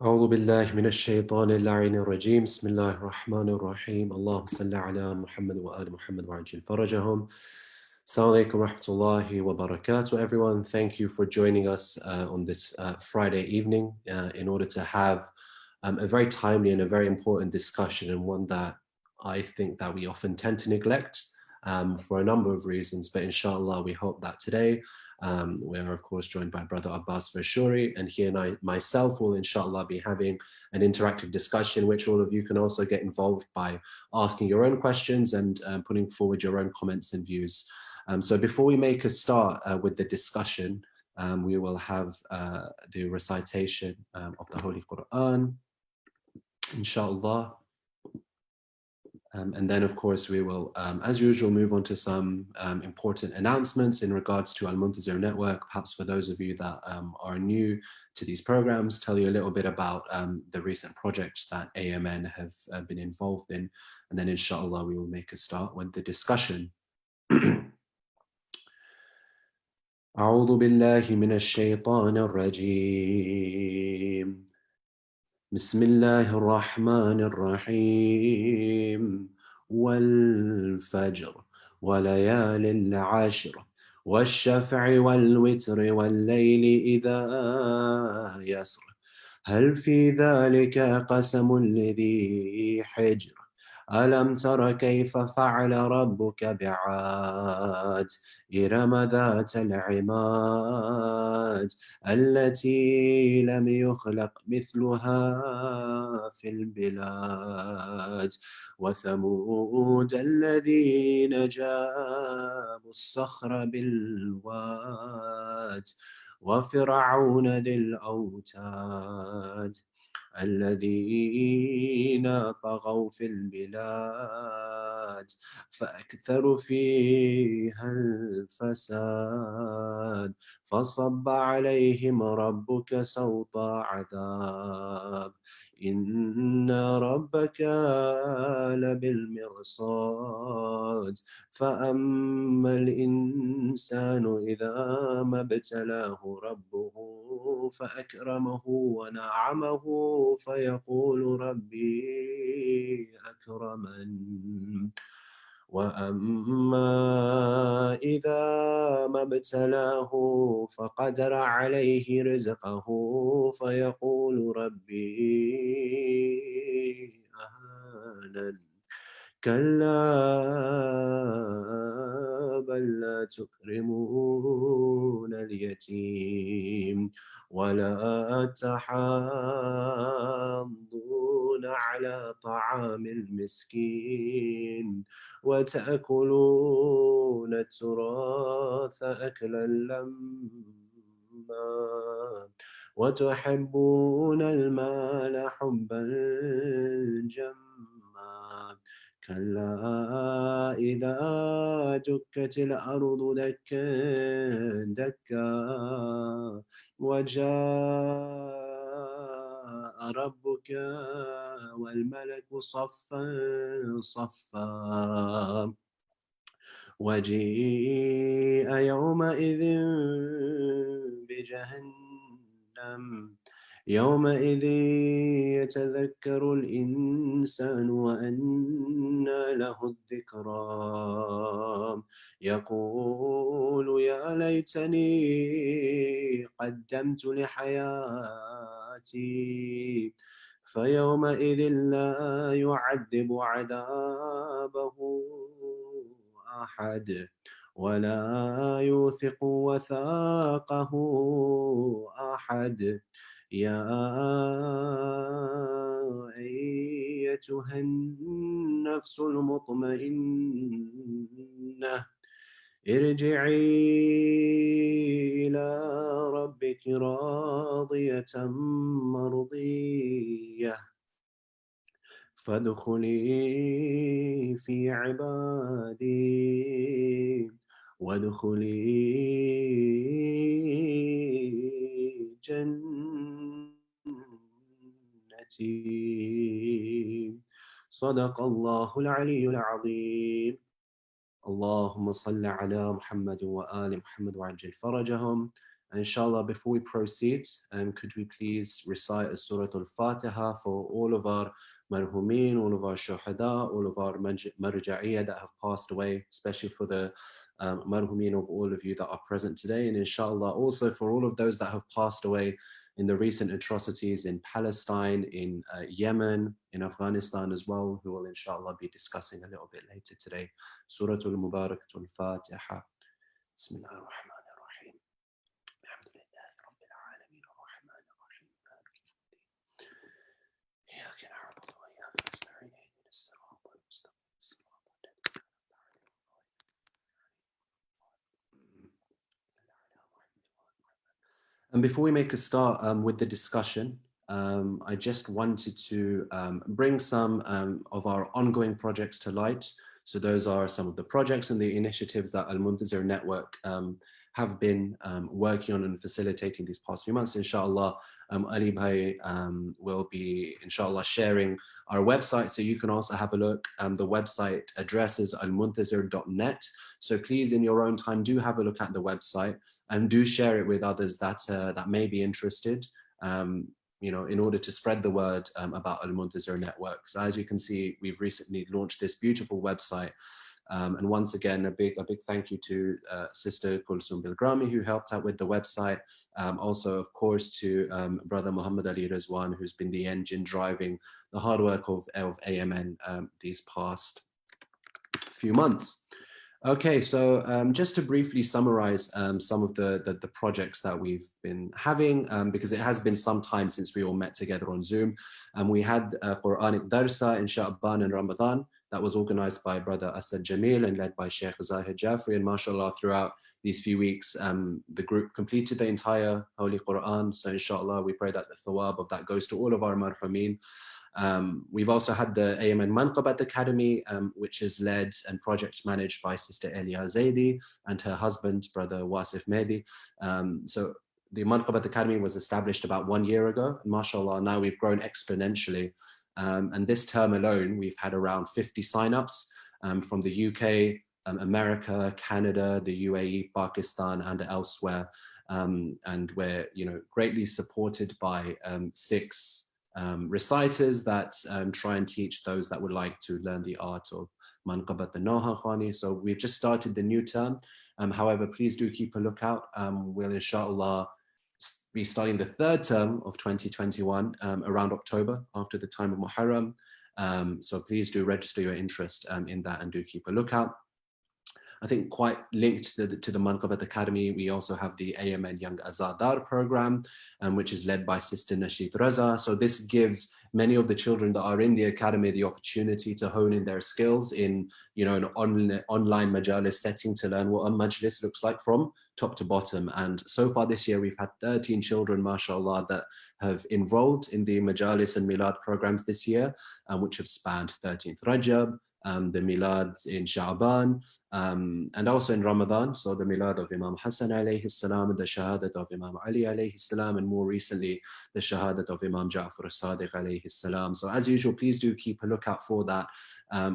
أعوذ بالله من الشيطان اللعين الرجيم بسم الله الرحمن الرحيم اللهم صل على محمد وآل محمد وعجل فرجهم. Assalamu alaikum wa rahmatullahi wa barakatuh, everyone. Thank you for joining us on this Friday evening in order to have a very timely and a very important discussion, and one that I think that we often tend to neglect for a number of reasons. But inshallah, we hope that today we are, of course, joined by Brother Abbas Farshori, and he and I myself will, inshallah, be having an interactive discussion, which all of you can also get involved by asking your own questions and putting forward your own comments and views. So before we make a start with the discussion, we will have the recitation of the Holy Quran, inshallah. And then, of course, we will, as usual, move on to some important announcements in regards to Al-Muntazir network. Perhaps for those of you that are new to these programs, tell you a little bit about the recent projects that AMN have been involved in. And then, inshallah, we will make a start with the discussion. أعوذ بالله من الشيطان الرجيم بسم الله الرحمن الرحيم والفجر وليال العشر والشفع والوتر والليل إذا يسر هل في ذلك قسم لذي حجر ألم تر كيف فعل ربك بعاد إرم ذات العماد التي لم يخلق مثلها في البلاد وثمود الذين جابوا الصخر بالواد وفرعون ذي الأوتاد الذين طغوا في البلاد فأكثروا فيها الفساد فصب عليهم ربك سوط عذاب إن ربك لبالمرصاد فأما الإنسان إذا ما ابتلاه ربه فأكرمه ونعمه فيقول ربي أكرمن وأما إذا ما ابتلاه فقدر عليه رزقه فيقول ربي أهانن كلا بل لا تكرمون اليتيم ولا تحاضون على طعام المسكين وتأكلون التراث أكلا لما وتحبون المال حبا جما كلا إذا دكت الأرض دكا دكا وجاء ربك والملك صفا صفا وجيء يومئذ بجهنم يومئذ يتذكر الإنسان وأنى له الذكرى يقول يا ليتني قدمت لحياتي فيومئذ لا يعذب عذابه أحد ولا يوثق وثاقه أحد يا أيتها النفس المطمئنة ارجعي إلى ربك راضية مرضية فادخلي في عبادي وادخلي جنتي صدق الله العلي العظيم اللهم صل على محمد وآل محمد وعجل فرجهم And inshallah, before we proceed, could we please recite Surah Al-Fatiha for all of our marhumin, all of our shuhada, all of our marja'iyya that have passed away, especially for the marhumin of all of you that are present today. And inshallah, also for all of those that have passed away in the recent atrocities in Palestine, in Yemen, in Afghanistan as well, who will inshallah be discussing a little bit later today. Surah Al-Mubarakatul Fatiha. Bismillah ar-Rahman ar-Rahim. Alhamdulillah Rabbil Alameen ar-Rahman ar-Rahim. إياك نعبد وإياك نستعين اهدنا الصراط المستقيم صراط الذين And before we make a start with the discussion, I just wanted to bring some of our ongoing projects to light. So those are some of the projects and the initiatives that Al-Muntazir Network have been working on and facilitating these past few months. Inshallah, Ali Bhai will be, inshallah, sharing our website, so you can also have a look. The website address is almuntazir.net. So please, in your own time, do have a look at the website and do share it with others that that may be interested. You know, in order to spread the word about Al-Muntazir Network. So as you can see, we've recently launched this beautiful website. And once again, a big thank you to Sister Kulsum Bilgrami, who helped out with the website. Also, of course, to Brother Muhammad Ali Rizwan, who's been the engine driving the hard work of AMN these past few months. Okay, so just to briefly summarize some of the projects that we've been having, because it has been some time since we all met together on Zoom. We had Quranic Darsa in Sha'ban and Ramadan that was organized by Brother Asad Jamil and led by Sheikh Zahid Jafri. And mashallah, throughout these few weeks, the group completed the entire Holy Quran. So inshallah, we pray that the thawab of that goes to all of our marhameen. We've also had the AMN Manqabat Academy, which is led and project managed by Sister Elia Zaidi and her husband, Brother Wasif Mehdi. So the Manqabat Academy was established about 1 year ago, and mashallah, now we've grown exponentially. And this term alone, we've had around 50 signups from the UK, America, Canada, the UAE, Pakistan, and elsewhere. And we're, you know, greatly supported by 6 reciters that try and teach those that would like to learn the art of Manqabat al-Noha Khani. So we've just started the new term. However, please do keep a lookout. We'll inshallah be starting the 3rd term of 2021 around October, after the time of Muharram. So please do register your interest in that and do keep a lookout. I think quite linked to the Manqabat Academy, we also have the AMN Young Azadar program, which is led by Sister Nasheed Raza. So this gives many of the children that are in the academy the opportunity to hone in their skills in, you know, an online majalis setting, to learn what a majlis looks like from top to bottom. And so far this year, we've had 13 children, mashallah, that have enrolled in the majalis and milad programs this year, which have spanned 13th Rajab, the Milad in Sha'ban, and also in Ramadan, so the Milad of Imam Hassan alayhi salam, the Shahadat of Imam Ali alayhi salam, and more recently, the Shahadat of Imam Ja'far as-Sadiq alayhi salam. So as usual, please do keep a lookout for that.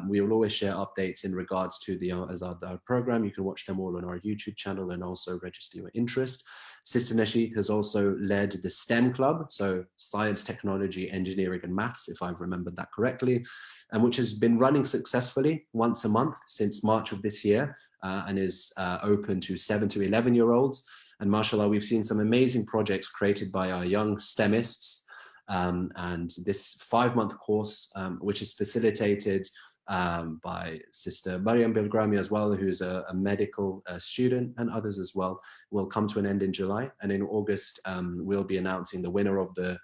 We will always share updates in regards to the Azadar program. You can watch them all on our YouTube channel and also register your interest. Sister Nasheed has also led the STEM club, so science, technology, engineering, and maths, if I've remembered that correctly, and which has been running successfully once a month since March of this year, and is open to 7 to 11-year-olds. And mashallah, we've seen some amazing projects created by our young STEMists, and this 5-month course, which is facilitated by Sister Maryam Bilgrami as well, who's a medical student, and others as well, will come to an end in July. And in August, we'll be announcing the winner of the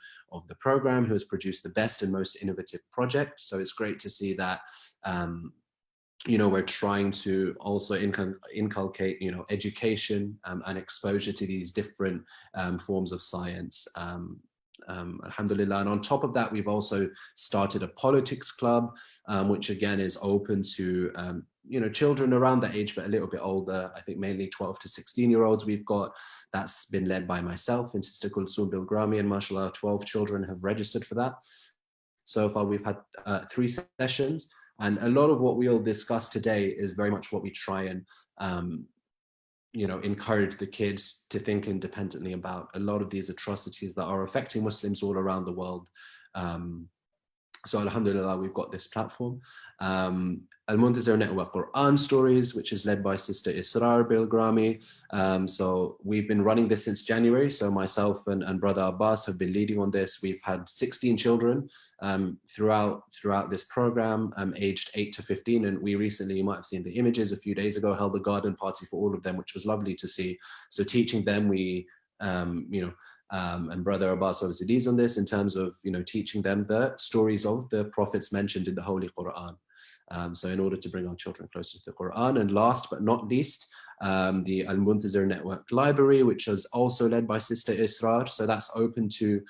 program, who has produced the best and most innovative project. So it's great to see that, you know, we're trying to also inculcate, you know, education and exposure to these different forms of science. Alhamdulillah. And on top of that, we've also started a politics club, which again is open to, you know, children around that age, but a little bit older. I think mainly 12 to 16-year-olds we've got. That's been led by myself and Sister Kulsum Bilgrami, and mashallah, 12 children have registered for that. So far, we've had 3 sessions. And a lot of what we'll discuss today is very much what we try and encourage the kids to think independently about a lot of these atrocities that are affecting Muslims all around the world. So alhamdulillah, we've got this platform. Al-Muntazir Network Quran Stories, which is led by Sister Israr Bilgrami. So we've been running this since January. So myself and Brother Abbas have been leading on this. We've had 16 children throughout this program, aged 8 to 15. And we recently, you might have seen the images a few days ago, held a garden party for all of them, which was lovely to see. So teaching them, and Brother Abbas obviously leads on this in terms of teaching them the stories of the prophets mentioned in the Holy Quran. So in order to bring our children closer to the Quran. And last but not least, the Al-Muntazir Network Library, which is also led by Sister Israr. So that's open to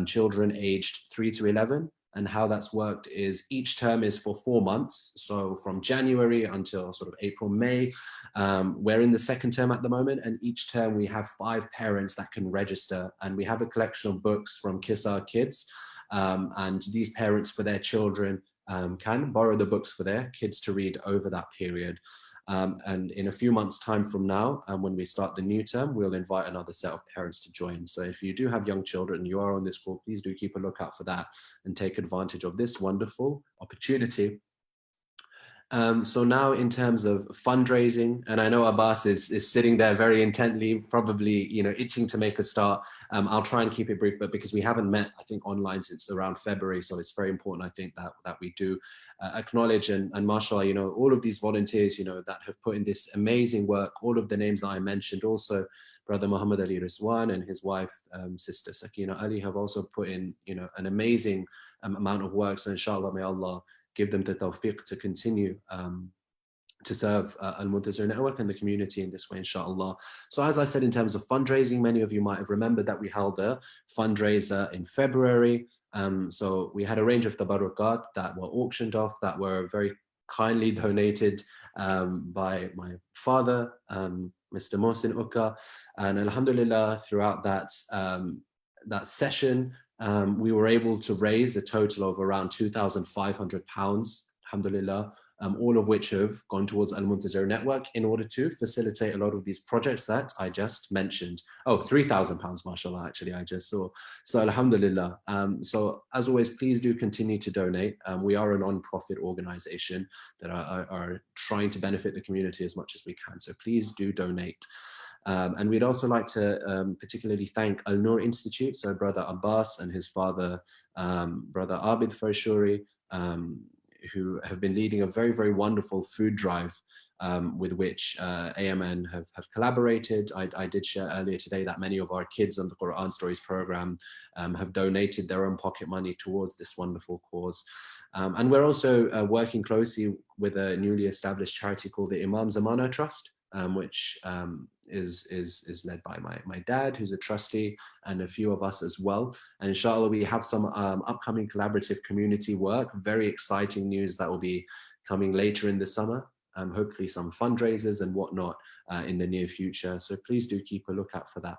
children aged 3 to 11. And how that's worked is each term is for 4 months. So from January until sort of April, May. We're in the second term at the moment, and each term we have 5 parents that can register, and we have a collection of books from Kisa Kids. And these parents for their children can borrow the books for their kids to read over that period. And in a few months' time from now, when we start the new term, we'll invite another set of parents to join. So if you do have young children and you are on this call, please do keep a lookout for that and take advantage of this wonderful opportunity. So now in terms of fundraising, and I know Abbas is sitting there very intently, probably itching to make a start. I'll try and keep it brief, but because we haven't met, I think, online since around February, so it's very important, I think, that we do acknowledge and mashallah, all of these volunteers, that have put in this amazing work, all of the names that I mentioned, also Brother Muhammad Ali Rizwan and his wife, Sister Sakina Ali, have also put in, an amazing amount of work. So inshallah, may Allah give them the tawfiq to continue to serve Al-Muntazir Network and the community in this way, inshallah. So as I said, in terms of fundraising, many of you might have remembered that we held a fundraiser in February. So we had a range of tabarrukat that were auctioned off, that were very kindly donated by my father, Mr. Mohsin Ukka. And alhamdulillah, throughout that session, we were able to raise a total of around £2,500, alhamdulillah, all of which have gone towards Al-Muntazir Network in order to facilitate a lot of these projects that I just mentioned. Oh, £3,000, mashallah, actually, I just saw. So alhamdulillah. So as always, please do continue to donate. We are a non-profit organization that are trying to benefit the community as much as we can. So please do donate. And we'd also like to particularly thank Al-Noor Institute, so Brother Abbas and his father, Brother Abbas Farshori, who have been leading a very, very wonderful food drive with which AMN have collaborated. I did share earlier today that many of our kids on the Quran Stories program have donated their own pocket money towards this wonderful cause. And we're also working closely with a newly established charity called the Imam Zamana Trust, which is led by my dad, who's a trustee, and a few of us as well. And inshallah, we have some upcoming collaborative community work, very exciting news that will be coming later in the summer. Hopefully some fundraisers and whatnot in the near future. So please do keep a lookout for that.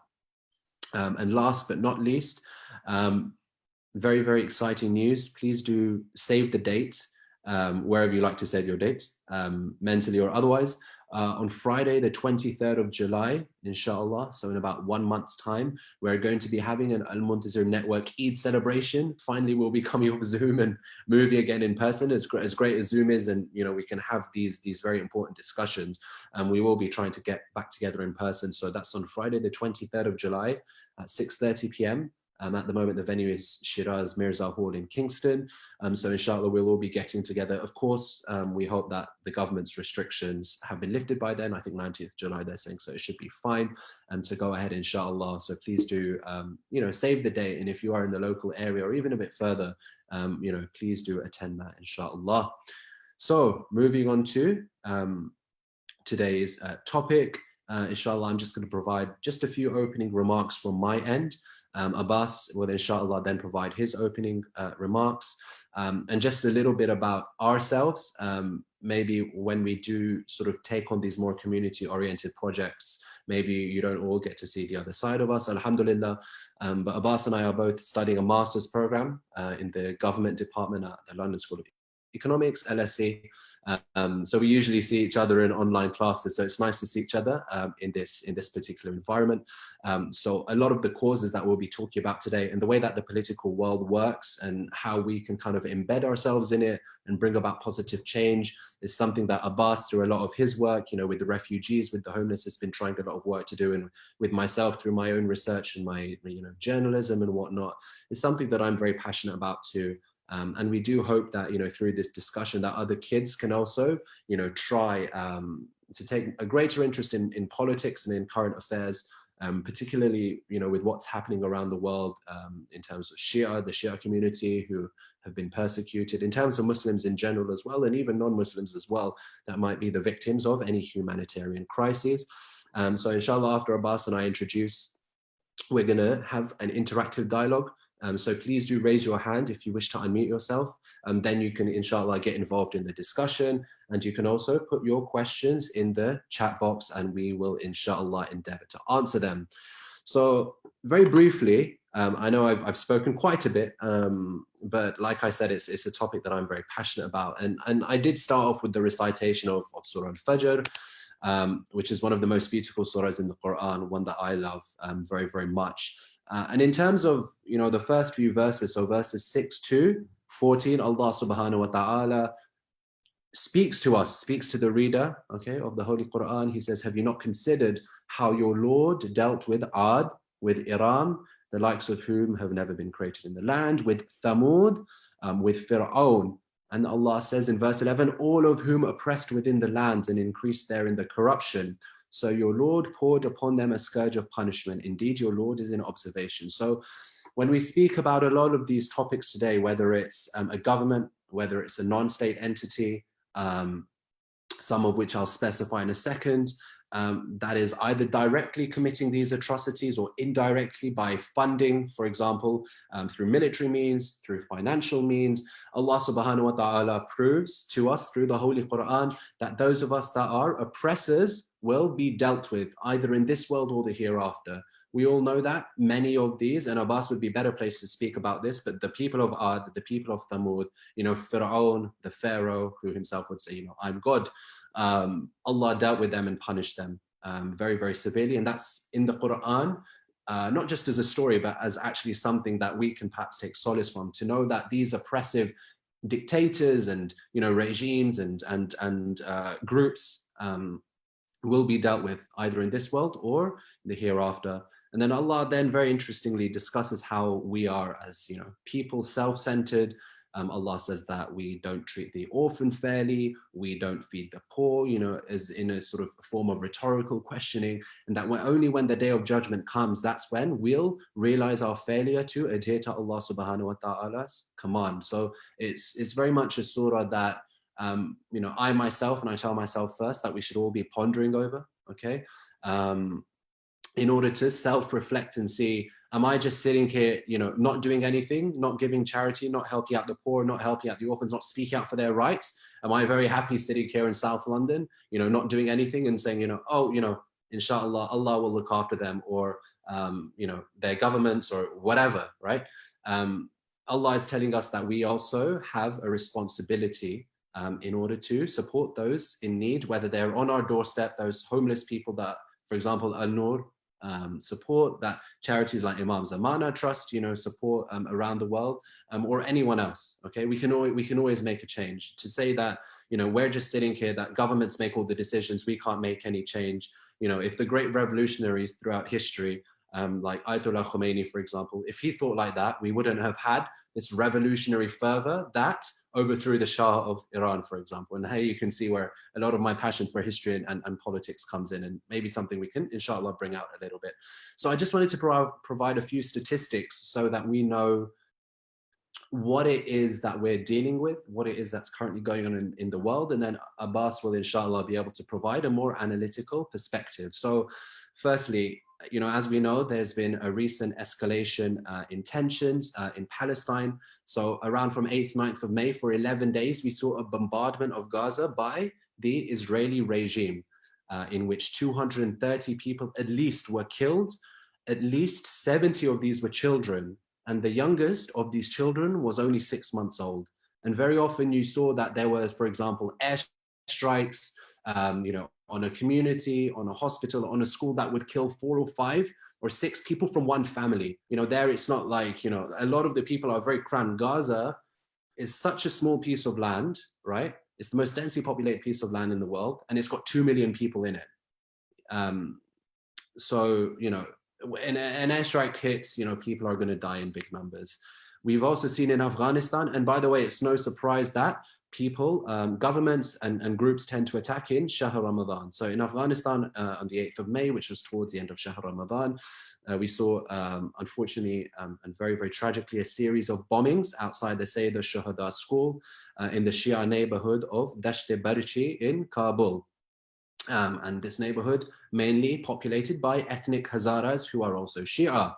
And last but not least, very, very exciting news. Please do save the date, wherever you like to save your dates, mentally or otherwise. On Friday, the 23rd of July, inshallah, so in about 1 month's time, we're going to be having an Al-Muntazir Network Eid celebration. Finally, we'll be coming off Zoom and moving again in person. As great as Zoom is, and we can have these very important discussions, and we will be trying to get back together in person. So that's on Friday, the 23rd of July at 6:30 p.m. At the moment, the venue is Shiraz Mirza Hall in Kingston. So inshallah, we'll all be getting together. Of course, we hope that the government's restrictions have been lifted by then. I think 19th July, they're saying, so it should be fine to go ahead, inshallah. So please do, save the date. And if you are in the local area or even a bit further, please do attend that, inshallah. So moving on to today's topic. Inshallah, I'm just going to provide just a few opening remarks from my end. Abbas will inshallah then provide his opening remarks, and just a little bit about ourselves. Maybe when we do sort of take on these more community-oriented projects, maybe you don't all get to see the other side of us, alhamdulillah. But Abbas and I are both studying a master's program in the government department at the London School of Economics, LSE. So we usually see each other in online classes. So it's nice to see each other in this particular environment. So a lot of the causes that we'll be talking about today and the way that the political world works and how we can kind of embed ourselves in it and bring about positive change is something that Abbas, through a lot of his work, with the refugees, with the homeless, has been trying a lot of work to do, and with myself through my own research and my journalism and whatnot, is something that I'm very passionate about too. And we do hope that through this discussion that other kids can also try to take a greater interest in politics and in current affairs, particularly with what's happening around the world in terms of the Shia community who have been persecuted, in terms of Muslims in general as well, and even non-Muslims as well that might be the victims of any humanitarian crises. So inshallah, after Abbas and I introduce, we're going to have an interactive dialogue. So please do raise your hand if you wish to unmute yourself. Then you can, inshallah, get involved in the discussion. And you can also put your questions in the chat box and we will, inshallah, endeavor to answer them. So very briefly, I know I've spoken quite a bit, but like I said, it's a topic that I'm very passionate about. And I did start off with the recitation of Surah Al-Fajr, which is one of the most beautiful surahs in the Quran, one that I love very, very much. And in terms of, the first few verses, so verses 6 to 14, Allah subhanahu wa ta'ala speaks to us, speaks to the reader, okay, of the Holy Quran. He says, have you not considered how your Lord dealt with Ad, with Iram, the likes of whom have never been created in the land, with Thamud, with Fir'aun. And Allah says in verse 11, all of whom oppressed within the lands and increased therein the corruption. So your Lord poured upon them a scourge of punishment. Indeed, your Lord is in observation. So when we speak about a lot of these topics today, whether it's a government, whether it's a non-state entity, some of which I'll specify in a second, that is either directly committing these atrocities or indirectly by funding, for example, through military means, through financial means. Allah subhanahu wa ta'ala proves to us through the Holy Quran that those of us that are oppressors will be dealt with either in this world or the hereafter. We all know that many of these, and Abbas would be better placed to speak about this, but the people of Ad, the people of Thamud, Fir'aun, the Pharaoh, who himself would say, I'm God, Allah dealt with them and punished them very, very severely. And that's in the Quran, not just as a story, but as actually something that we can perhaps take solace from, to know that these oppressive dictators and regimes and groups will be dealt with either in this world or the hereafter. And then Allah then very interestingly discusses how we are as people self-centered. Allah says that we don't treat the orphan fairly, we don't feed the poor, as in a sort of form of rhetorical questioning, and that only when the day of judgment comes, that's when we'll realize our failure to adhere to Allah subhanahu wa ta'ala's command. So it's very much a surah that I myself, and I tell myself first, that we should all be pondering over, okay? In order to self-reflect and see, am I just sitting here, not doing anything, not giving charity, not helping out the poor, not helping out the orphans, not speaking out for their rights? Am I very happy sitting here in South London, not doing anything and saying, inshallah, Allah will look after them, or, their governments or whatever, right? Allah is telling us that we also have a responsibility in order to support those in need, whether they're on our doorstep, those homeless people that, for example, Al-Nur support, that charities like Imam Zamana Trust, support around the world, or anyone else. Okay, we can always make a change. To say that we're just sitting here, that governments make all the decisions, we can't make any change. If the great revolutionaries throughout history, like Ayatollah Khomeini, for example, if he thought like that, we wouldn't have had this revolutionary fervor that overthrew the Shah of Iran, for example. And here you can see where a lot of my passion for history and politics comes in, and maybe something we can, inshallah, bring out a little bit. So I just wanted to provide a few statistics so that we know what it is that we're dealing with, what it is that's currently going on in the world, and then Abbas will, inshallah, be able to provide a more analytical perspective. So firstly, as we know, there's been a recent escalation in tensions in Palestine. So around from 8th, 9th of May, for 11 days, we saw a bombardment of Gaza by the Israeli regime, in which 230 people at least were killed. At least 70 of these were children. And the youngest of these children was only 6 months old. And very often you saw that there were, for example, airstrikes, on a community, on a hospital, on a school that would kill 4 or 5 or 6 people from one family. There it's not like, a lot of the people are very crammed. Gaza is such a small piece of land, right? It's the most densely populated piece of land in the world, and it's got 2 million people in it. So, when an airstrike hits, people are going to die in big numbers. We've also seen in Afghanistan, and by the way, it's no surprise that people, governments and groups tend to attack in Shahr Ramadan. So in Afghanistan, on the 8th of May, which was towards the end of Shahr Ramadan, we saw, unfortunately, and very, very tragically, a series of bombings outside the Sayyid al-Shuhada school in the Shia neighborhood of Dasht-e-Barchi in Kabul. And this neighborhood mainly populated by ethnic Hazaras who are also Shia.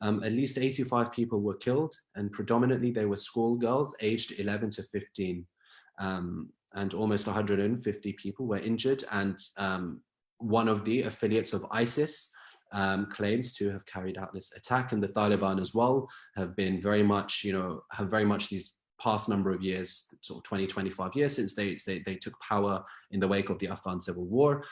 At least 85 people were killed, and predominantly they were schoolgirls aged 11 to 15. And almost 150 people were injured. And one of the affiliates of ISIS claims to have carried out this attack, and the Taliban as well have been very much, these past number of years, sort of 20, 25 years since they took power in the wake of the Afghan civil war,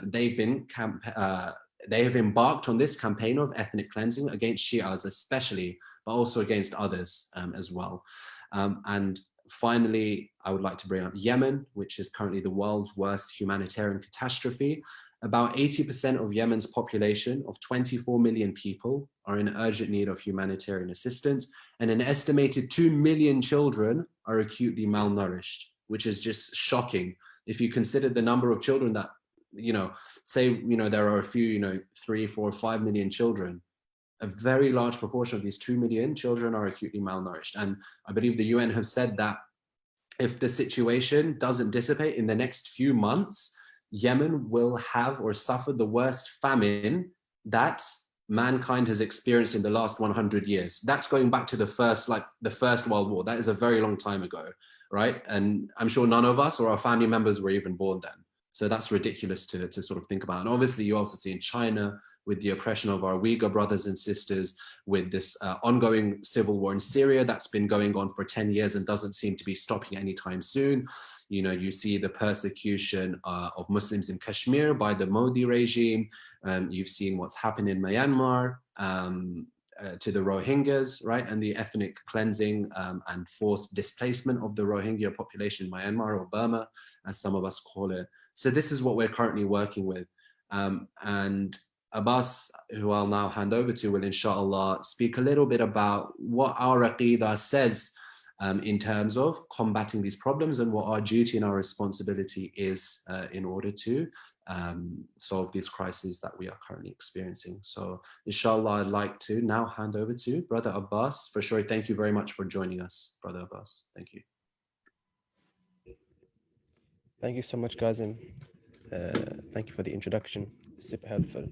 they have embarked on this campaign of ethnic cleansing against Shias especially, but also against others as well. And finally, I would like to bring up Yemen, which is currently the world's worst humanitarian catastrophe. About 80% of Yemen's population of 24 million people are in urgent need of humanitarian assistance, and an estimated 2 million children are acutely malnourished, which is just shocking. If you consider the number of children that, say, there are a few, 3, 4, 5 million children, a very large proportion of these 2 million children are acutely malnourished. And I believe the UN have said that if the situation doesn't dissipate in the next few months, Yemen will have or suffer the worst famine that mankind has experienced in the last 100 years. That's going back to the First World War. That is a very long time ago, right? And I'm sure none of us or our family members were even born then. So that's ridiculous to sort of think about. And obviously you also see in China with the oppression of our Uyghur brothers and sisters, with this ongoing civil war in Syria that's been going on for 10 years and doesn't seem to be stopping anytime soon. You see the persecution of Muslims in Kashmir by the Modi regime. You've seen what's happened in Myanmar to the Rohingyas, right? And the ethnic cleansing and forced displacement of the Rohingya population in Myanmar, or Burma, as some of us call it. So this is what we're currently working with. And Abbas, who I'll now hand over to, will inshallah speak a little bit about what our Aqidah says in terms of combating these problems and what our duty and our responsibility is in order to solve these crises that we are currently experiencing. So inshallah, I'd like to now hand over to Brother Abbas. Farshori, thank you very much for joining us, Brother Abbas. Thank you. Thank you so much, Kazim. Thank you for the introduction. Super helpful.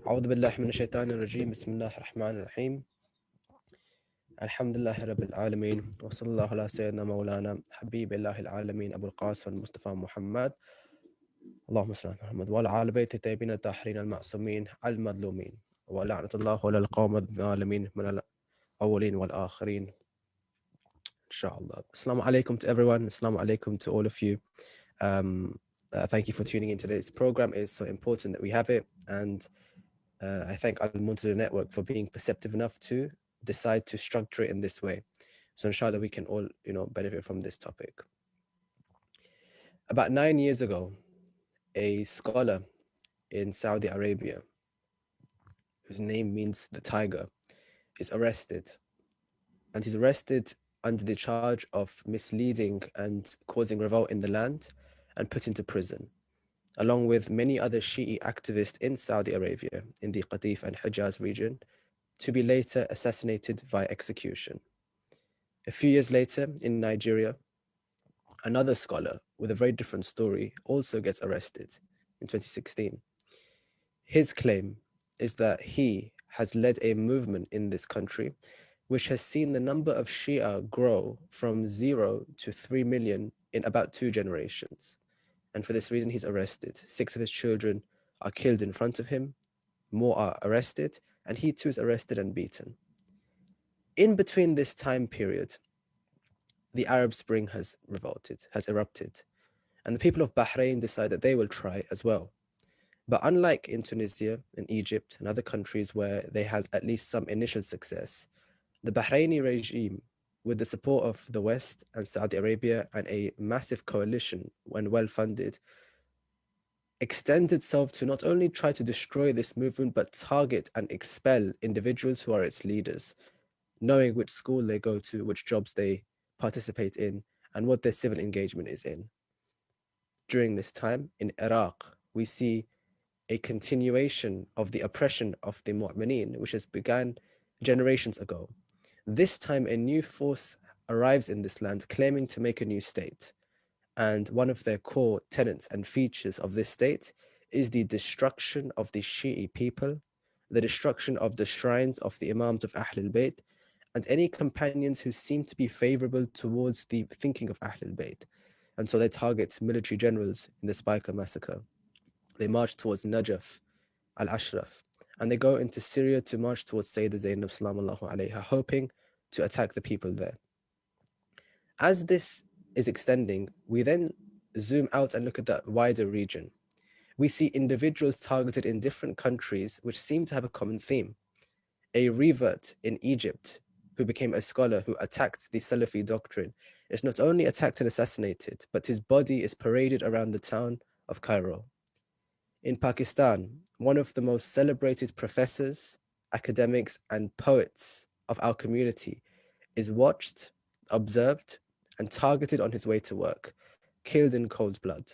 أعوذ بالله من الشيطان الرجيم. بسم الله الرحمن الرحيم. الحمد لله رب العالمين وصلى الله على سيدنا مولانا حبيب الله العالمين أبو القاسم المصطفى محمد اللهم صل على محمد وعلى آل بيته الطيبين الطاهرين المعصومين المظلومين ولعنة الله على القوم الظالمين من الأولين والآخرين. Inshallah. Assalamu alaikum to everyone. Assalamu alaikum to all of you. Thank you for tuning into this program. It's so important that we have it, and I thank Al-Muntazir Network for being perceptive enough to decide to structure it in this way. So inshallah we can all, benefit from this topic. About 9 years ago, a scholar in Saudi Arabia, whose name means the tiger, is arrested. And he's arrested under the charge of misleading and causing revolt in the land, and put into prison, along with many other Shi'i activists in Saudi Arabia, in the Qatif and Hijaz region, to be later assassinated via execution. A few years later, in Nigeria, another scholar with a very different story also gets arrested in 2016. His claim is that he has led a movement in this country which has seen the number of Shia grow from 0 to 3 million in about 2 generations. And for this reason, he's arrested. 6 of his children are killed in front of him, more are arrested, and he too is arrested and beaten. In between this time period, the Arab Spring has erupted, and the people of Bahrain decide that they will try as well. But unlike in Tunisia and Egypt and other countries where they had at least some initial success, the Bahraini regime, with the support of the West and Saudi Arabia and a massive coalition when well funded, extends itself to not only try to destroy this movement, but target and expel individuals who are its leaders, knowing which school they go to, which jobs they participate in, and what their civil engagement is in. During this time in Iraq, we see a continuation of the oppression of the Mu'mineen, which has begun generations ago. This time, a new force arrives in this land claiming to make a new state. And one of their core tenets and features of this state is the destruction of the Shi'i people, the destruction of the shrines of the Imams of Ahlul Bayt, and any companions who seem to be favorable towards the thinking of Ahlul Bayt. And so they target military generals in the Spiker massacre. They march towards Najaf, Al-Ashraf, and they go into Syria to march towards Sayyidah Zainab sallallahu alayha, hoping to attack the people there. As this is extending, we then zoom out and look at the wider region. We see individuals targeted in different countries which seem to have a common theme. A revert in Egypt who became a scholar who attacked the Salafi doctrine is not only attacked and assassinated, but his body is paraded around the town of Cairo. In Pakistan, one of the most celebrated professors, academics, and poets of our community is watched, observed, and targeted on his way to work, killed in cold blood.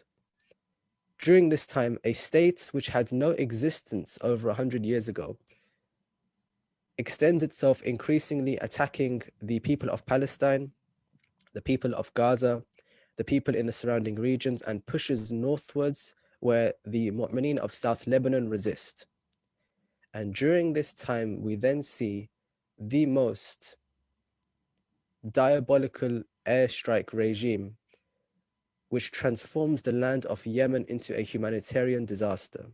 During this time, a state which had no existence over 100 years ago extends itself increasingly, attacking the people of Palestine, the people of Gaza, the people in the surrounding regions, and pushes northwards where the Mu'mineen of South Lebanon resist. And during this time, we then see the most diabolical airstrike regime which transforms the land of Yemen into a humanitarian disaster,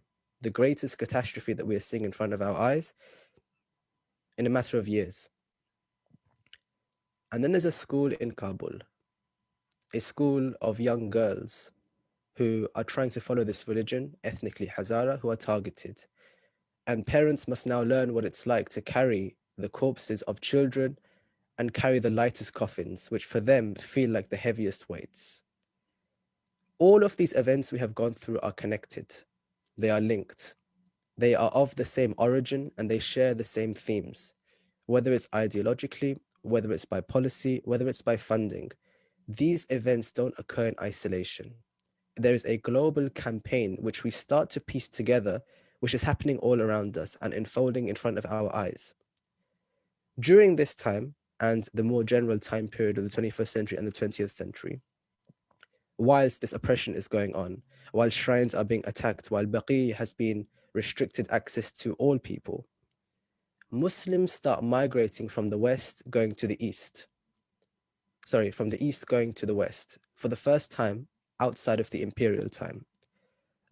the greatest catastrophe that we are seeing in front of our eyes in a matter of years. And then there's a school in Kabul, a school of young girls who are trying to follow this religion, ethnically Hazara, who are targeted. And parents must now learn what it's like to carry the corpses of children and carry the lightest coffins, which for them feel like the heaviest weights. All of these events we have gone through are connected. They are linked. They are of the same origin and they share the same themes, whether it's ideologically, whether it's by policy, whether it's by funding. These events don't occur in isolation. There is a global campaign which we start to piece together, which is happening all around us and unfolding in front of our eyes. During this time, and the more general time period of the 21st century and the 20th century, whilst this oppression is going on, while shrines are being attacked, while Baqi has been restricted access to all people, Muslims start migrating from the west going to the east. From the east going to the west, for the first time outside of the imperial time.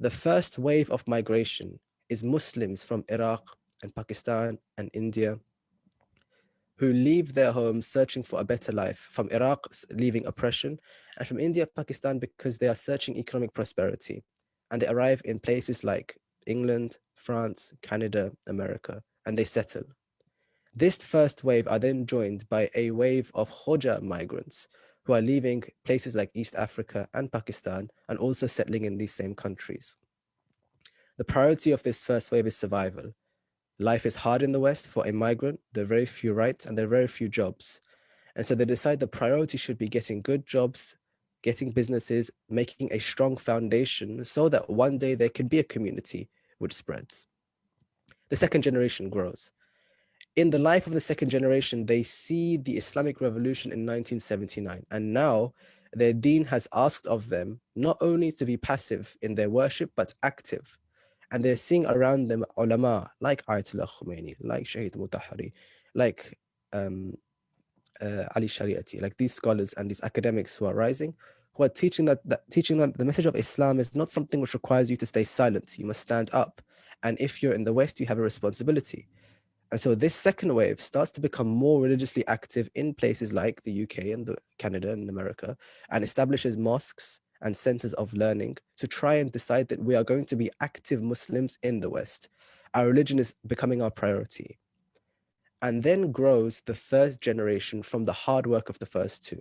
The first wave of migration is Muslims from Iraq and Pakistan and India who leave their homes searching for a better life, from Iraq leaving oppression, and from India, Pakistan, because they are searching economic prosperity. And they arrive in places like England, France, Canada, America, and they settle. This first wave are then joined by a wave of Khoja migrants who are leaving places like East Africa and Pakistan and also settling in these same countries. The priority of this first wave is survival. Life is hard in the West for a migrant. There are very few rights and there are very few jobs. And so they decide the priority should be getting good jobs, getting businesses, making a strong foundation so that one day there can be a community which spreads. The second generation grows. In the life of the second generation, they see the Islamic Revolution in 1979. And now their deen has asked of them not only to be passive in their worship, but active. And they're seeing around them ulama like Ayatollah Khomeini, like Shahid Mutahari, like Ali Shariati, like these scholars and these academics who are rising, who are teaching that the message of Islam is not something which requires you to stay silent. You must stand up. And if you're in the West, you have a responsibility. And so this second wave starts to become more religiously active in places like the UK and Canada and America, and establishes mosques and centers of learning to try and decide that we are going to be active Muslims in the West. Our religion is becoming our priority. And then grows the third generation from the hard work of the first two.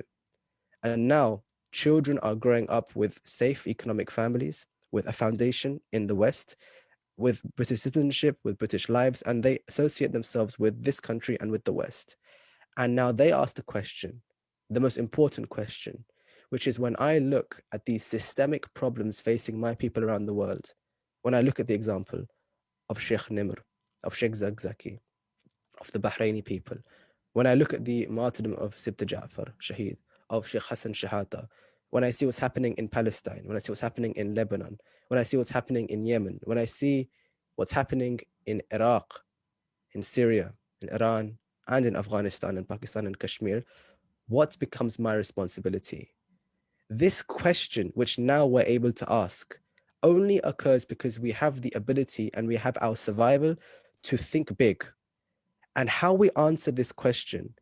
And now children are growing up with safe economic families, with a foundation in the West, with British citizenship, with British lives, and they associate themselves with this country and with the West. And now they ask the question, the most important question, which is when I look at these systemic problems facing my people around the world, when I look at the example of Sheikh Nimr, of Sheikh Zagzaki, of the Bahraini people, when I look at the martyrdom of Sibta Ja'far, Shaheed, of Sheikh Hassan Shahata, when I see what's happening in Palestine, when I see what's happening in Lebanon, when I see what's happening in Yemen, when I see what's happening in Iraq, in Syria, in Iran, and in Afghanistan and Pakistan and Kashmir, what becomes my responsibility? This question, which now we're able to ask, only occurs because we have the ability and we have our survival to think big. And how we answer this question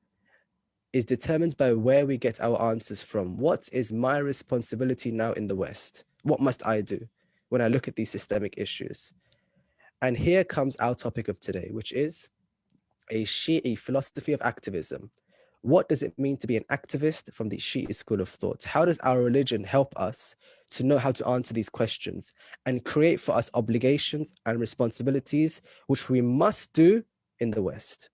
is determined by where we get our answers from. What is my responsibility now in the West? What must I do when I look at these systemic issues? And here comes our topic of today, which is a Shia philosophy of activism. What does it mean to be an activist from the Shia school of thought? How does our religion help us to know how to answer these questions and create for us obligations and responsibilities which we must do in the West?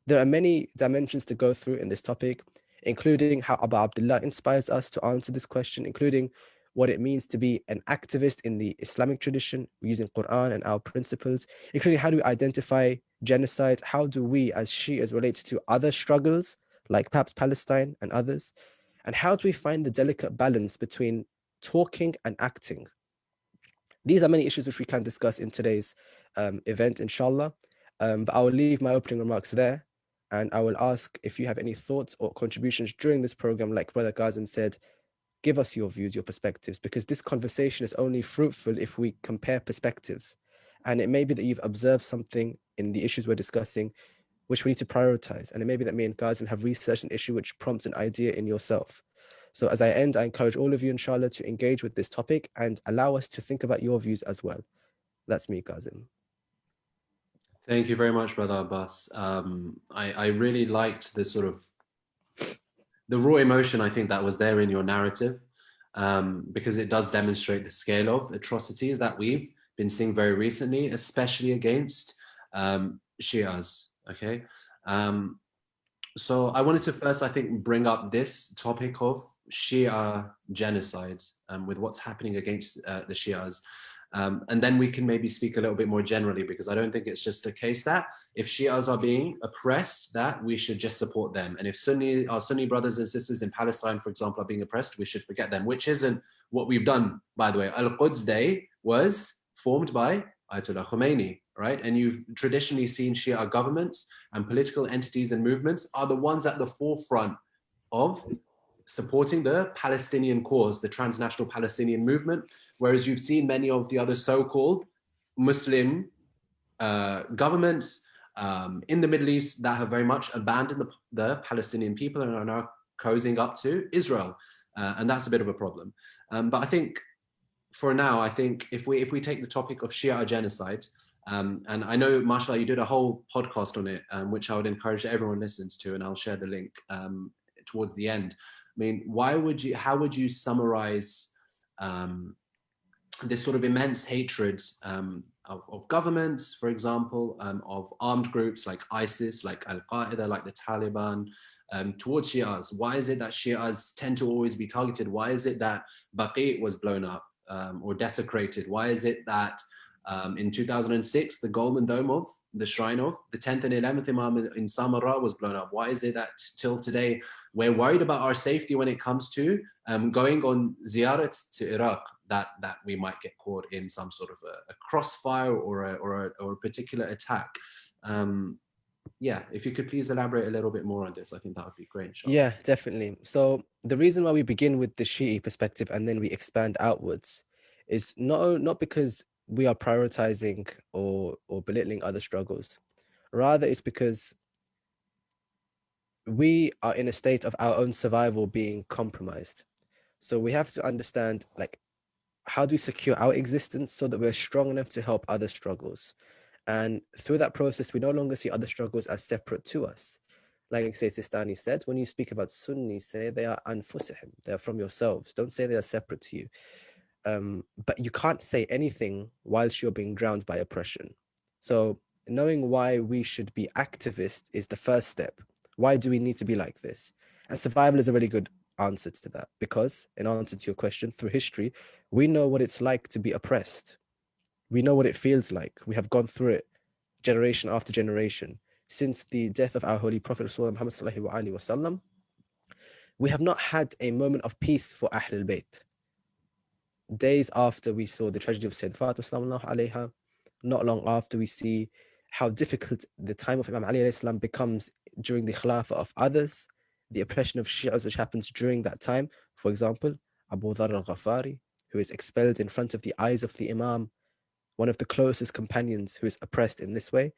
There are many dimensions to go through in this topic, including how Abu Abdullah inspires us to answer this question, including what it means to be an activist in the Islamic tradition using Quran and our principles, including how do we identify genocide, how do we as Shias relate to other struggles like perhaps Palestine and others, and how do we find the delicate balance between talking and acting. These are many issues which we can discuss in today's event, inshallah. But I will leave my opening remarks there, and I will ask if you have any thoughts or contributions during this program. Like Brother Kazim said, give us your views, your perspectives, because this conversation is only fruitful if we compare perspectives. And it may be that you've observed something in the issues we're discussing, which we need to prioritize. And it may be that me and Kazim have researched an issue which prompts an idea in yourself. So as I end, I encourage all of you, inshallah, to engage with this topic and allow us to think about your views as well. That's me, Kazim. Thank you very much, Brother Abbas. I really liked the sort of the raw emotion I think that was there in your narrative, because it does demonstrate the scale of atrocities that we've been seeing very recently, especially against Shias. Okay, so I wanted to first, I think, bring up this topic of Shia genocide with what's happening against the Shias. And then we can maybe speak a little bit more generally, because I don't think it's just a case that if Shias are being oppressed, that we should just support them. And if our Sunni brothers and sisters in Palestine, for example, are being oppressed, we should forget them, which isn't what we've done, by the way. Al-Quds Day was formed by Ayatollah Khomeini, right? And you've traditionally seen Shia governments and political entities and movements are the ones at the forefront of supporting the Palestinian cause, the transnational Palestinian movement, whereas you've seen many of the other so-called Muslim governments in the Middle East that have very much abandoned the Palestinian people and are now cozying up to Israel. And that's a bit of a problem. But I think for now, I think if we take the topic of Shia genocide, and I know, mashallah, you did a whole podcast on it, which I would encourage everyone listens to, and I'll share the link towards the end. I mean, how would you summarize this sort of immense hatred of governments, for example, of armed groups like ISIS, like Al-Qaeda, like the Taliban, towards Shias? Why is it that Shias tend to always be targeted? Why is it that Baqi was blown up or desecrated? Why is it that in 2006, the Golden Dome of the shrine of the 10th and 11th Imam in Samarra was blown up? Why is it that till today we're worried about our safety when it comes to going on ziyarat to Iraq, that we might get caught in some sort of a crossfire or a particular attack? Yeah, if you could please elaborate a little bit more on this, I think that would be great. Inshallah. Yeah, definitely. So the reason why we begin with the Shi'i perspective and then we expand outwards is not because we are prioritizing or belittling other struggles. Rather, it's because we are in a state of our own survival being compromised. So we have to understand, like, how do we secure our existence so that we're strong enough to help other struggles? And through that process, we no longer see other struggles as separate to us. Like say Sistani said, when you speak about Sunni, say they are anfusihim, they are from yourselves. Don't say they are separate to you. But you can't say anything whilst you're being drowned by oppression. So knowing why we should be activists is the first step. Why do we need to be like this? And survival is a really good answer to that, because in answer to your question, through history, we know what it's like to be oppressed. We know what it feels like. We have gone through it generation after generation. Since the death of our Holy Prophet Muhammad sallallahu alaihi wasallam, we have not had a moment of peace for Ahl al-Bayt. Days after we saw the tragedy of Sayyid Fatima sallallahu alayha, not long after we see how difficult the time of Imam Ali alayhi salam becomes during the Khilafah of others, the oppression of Shi'as which happens during that time. For example, Abu Dharr al-Ghafari, who is expelled in front of the eyes of the Imam, one of the closest companions who is oppressed in this way.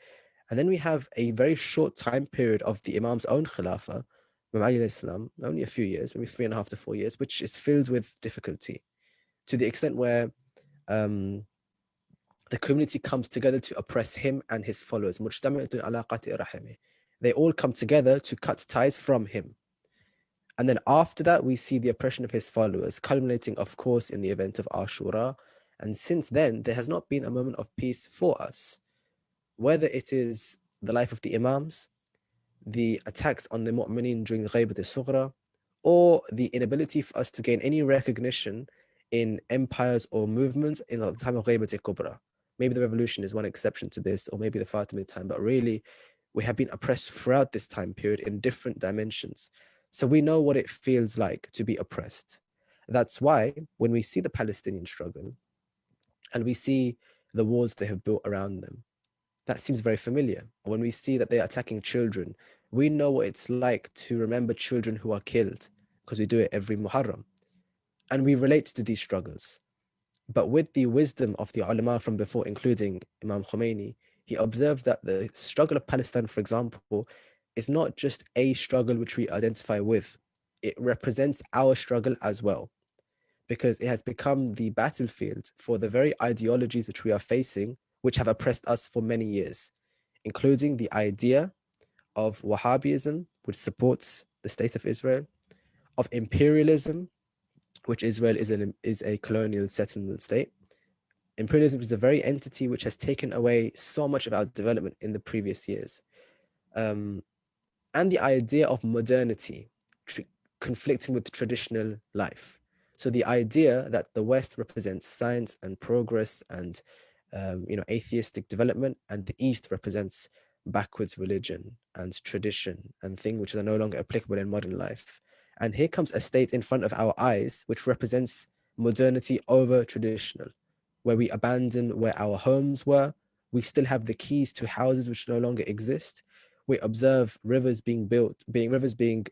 And then we have a very short time period of the Imam's own Khilafah, Imam Ali alayhi salam, only a few years, maybe 3.5 to 4 years, which is filled with difficulty, to the extent where the community comes together to oppress him and his followers. They all come together to cut ties from him. And then after that, we see the oppression of his followers, culminating, of course, in the event of Ashura. And since then, there has not been a moment of peace for us. Whether it is the life of the Imams, the attacks on the Mu'mineen during the Ghaibat al-Sughra, or the inability for us to gain any recognition in empires or movements in the time of Ghaibat al-Kubra. Maybe the revolution is one exception to this, or maybe the Fatimid time, but really, we have been oppressed throughout this time period in different dimensions. So we know what it feels like to be oppressed. That's why when we see the Palestinian struggle and we see the walls they have built around them, that seems very familiar. When we see that they are attacking children, we know what it's like to remember children who are killed, because we do it every Muharram. And we relate to these struggles. But with the wisdom of the ulama from before, including Imam Khomeini, he observed that the struggle of Palestine, for example, is not just a struggle which we identify with. It represents our struggle as well, because it has become the battlefield for the very ideologies which we are facing, which have oppressed us for many years, including the idea of Wahhabism, which supports the state of Israel, of imperialism, which Israel is a colonial settlement state. Imperialism is the very entity which has taken away so much of our development in the previous years. And the idea of modernity conflicting with traditional life. So the idea that the West represents science and progress and atheistic development, and the East represents backwards religion and tradition and things which are no longer applicable in modern life. And here comes a state in front of our eyes which represents modernity over traditional, where we abandon where our homes were. We still have the keys to houses which no longer exist. We observe rivers being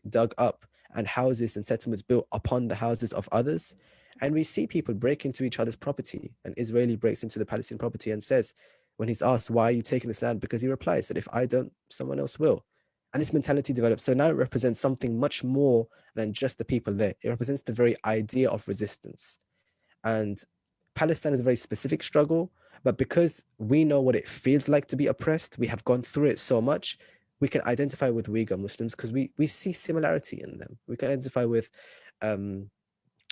dug up, and houses and settlements built upon the houses of others. And we see people break into each other's property. An Israeli breaks into the Palestinian property and says, when he's asked, why are you taking this land? Because he replies that if I don't, someone else will. And this mentality develops. So now it represents something much more than just the people there. It represents the very idea of resistance. And Palestine is a very specific struggle, but because we know what it feels like to be oppressed, we have gone through it so much, we can identify with Uyghur Muslims because we see similarity in them. We can identify with the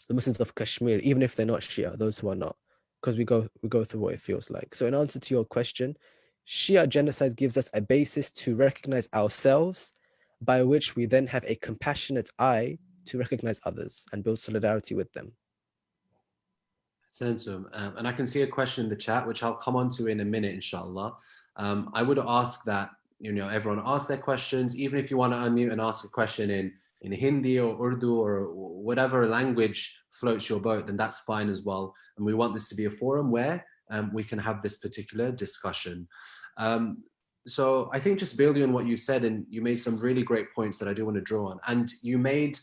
Muslims of Kashmir, even if they're not Shia, those who are not, because we go through what it feels like. So in answer to your question, Shia genocide gives us a basis to recognize ourselves, by which we then have a compassionate eye to recognize others and build solidarity with them. And I can see a question in the chat, which I'll come on to in a minute, inshallah. I would ask that, everyone ask their questions, even if you want to unmute and ask a question in Hindi or Urdu or whatever language floats your boat, then that's fine as well. And we want this to be a forum where we can have this particular discussion. So I think just building on what you said, and you made some really great points that I do want to draw on. And you made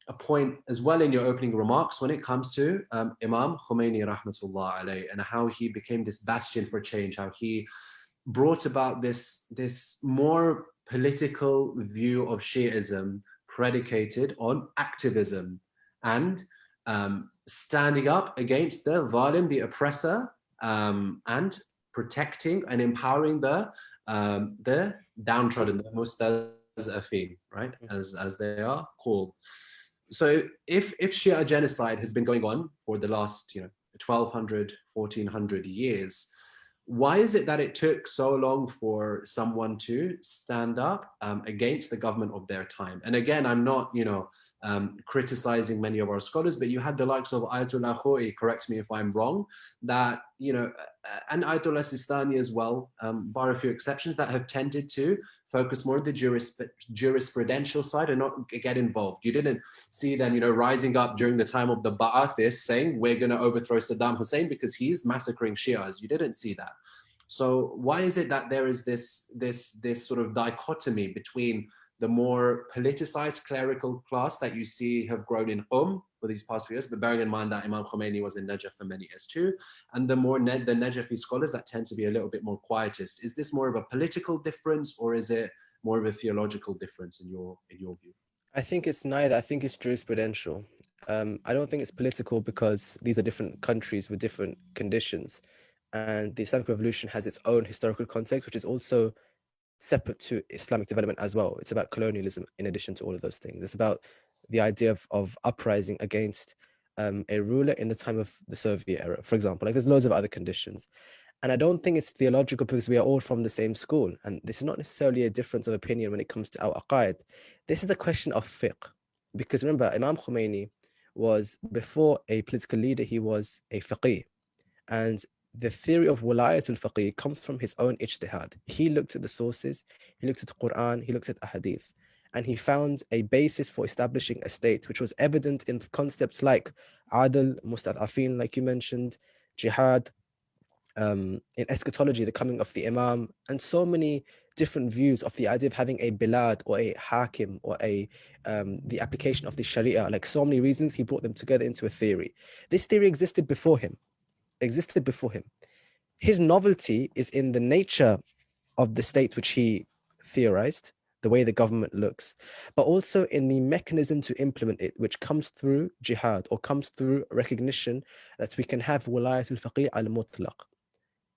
a point as well in your opening remarks when it comes to Imam Khomeini rahmatullah alayhi, and how he became this bastion for change, how he brought about this more political view of Shiism predicated on activism and standing up against the zalim, the oppressor, and protecting and empowering the downtrodden, the mustazafin, right, as they are called. So if Shia genocide has been going on for the last 1200, 1400 years, why is it that it took so long for someone to stand up against the government of their time? And again, I'm not, criticizing many of our scholars, but you had the likes of Ayatollah Khoi, correct me if I'm wrong, that, and Ayatollah Sistani as well, bar a few exceptions, that have tended to focus more on the jurisprudential side and not get involved. You didn't see them, rising up during the time of the Ba'athists saying, we're going to overthrow Saddam Hussein because he's massacring Shias. You didn't see that. So why is it that there is this sort of dichotomy between the more politicized clerical class that you see have grown in for these past few years, but bearing in mind that Imam Khomeini was in Najaf for many years too, and the more the Najafi scholars that tend to be a little bit more quietist? Is this more of a political difference, or is it more of a theological difference in your view? I think it's neither. I think it's jurisprudential. I don't think it's political because these are different countries with different conditions. And the Islamic Revolution has its own historical context, which is also separate to Islamic development as well. It's about colonialism in addition to all of those things. It's about the idea of uprising against a ruler in the time of the Soviet era, for example. Like there's loads of other conditions. And I don't think it's theological because we are all from the same school. And this is not necessarily a difference of opinion when it comes to our aqaid. This is a question of fiqh. Because remember, Imam Khomeini was, before a political leader, he was a faqih. And the theory of wilayat al-faqih comes from his own ijtihad. He looked at the sources, he looked at the Quran, he looked at ahadith, and he found a basis for establishing a state, which was evident in concepts like adl, mustad'afin, like you mentioned, jihad, in eschatology, the coming of the Imam, and so many different views of the idea of having a bilad or a hakim or the application of the sharia. Like so many reasons, he brought them together into a theory. This theory existed before him. His novelty is in the nature of the state which he theorized, the way the government looks, but also in the mechanism to implement it, which comes through jihad or comes through recognition that we can have wilayat al-faqih al-mutlaq.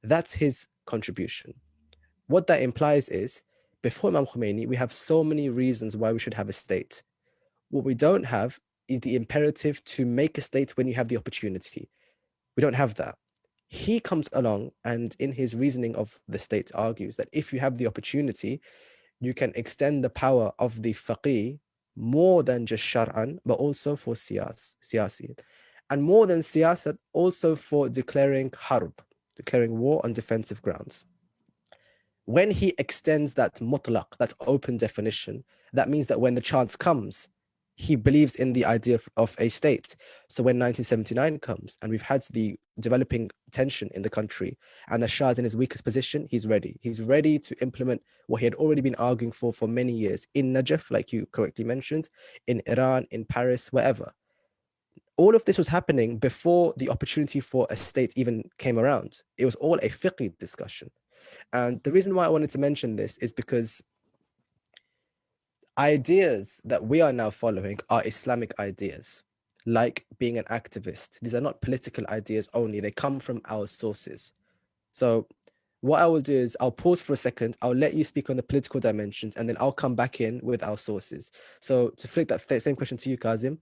That's his contribution. What that implies is, before Imam Khomeini, we have so many reasons why we should have a state. What we don't have is the imperative to make a state when you have the opportunity. We don't have that. He comes along and in his reasoning of the state argues that if you have the opportunity, you can extend the power of the faqih more than just shar'an, but also for siyasi. And more than siyasat, also for declaring harb, declaring war on defensive grounds. When he extends that mutlaq, that open definition, that means that when the chance comes, he believes in the idea of a state. So when 1979 comes and we've had the developing tension in the country and the Shah is in his weakest position, he's ready. He's ready to implement what he had already been arguing for many years in Najaf, like you correctly mentioned, in Iran, in Paris, wherever. All of this was happening before the opportunity for a state even came around. It was all a fiqh discussion. And the reason why I wanted to mention this is because ideas that we are now following are Islamic ideas, like being an activist. These are not political ideas only, they come from our sources. So what I will do is I'll pause for a second, I'll let you speak on the political dimensions, and then I'll come back in with our sources. So to flick that same question to you, Kazim,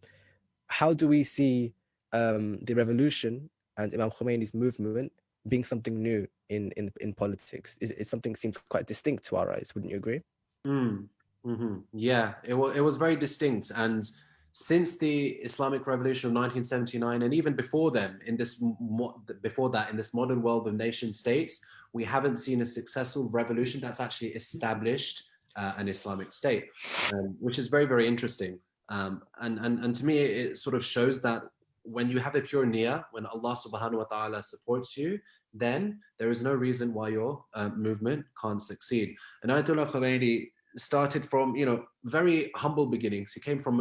how do we see the revolution and Imam Khomeini's movement being something new in politics? It's something seems quite distinct to our eyes, wouldn't you agree? Yeah, it was very distinct. And since the Islamic Revolution of 1979, and even before then, in this modern world of nation states, we haven't seen a successful revolution that's actually established an Islamic state, which is very, very interesting. And to me, it sort of shows that when you have a pure niyyah, when Allah subhanahu wa ta'ala supports you, then there is no reason why your movement can't succeed. And Ayatollah Khomeini started from, very humble beginnings. He came from,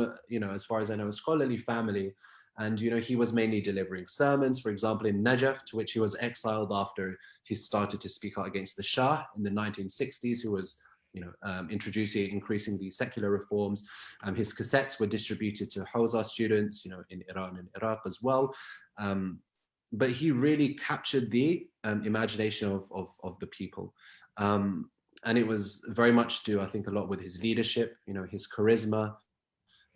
as far as I know, a scholarly family. And, he was mainly delivering sermons, for example, in Najaf, to which he was exiled after he started to speak out against the Shah in the 1960s, who was, introducing increasingly secular reforms. His cassettes were distributed to Hawza students, in Iran and Iraq as well. But he really captured the imagination of the people. And it was very much to do, I think, a lot with his leadership, his charisma.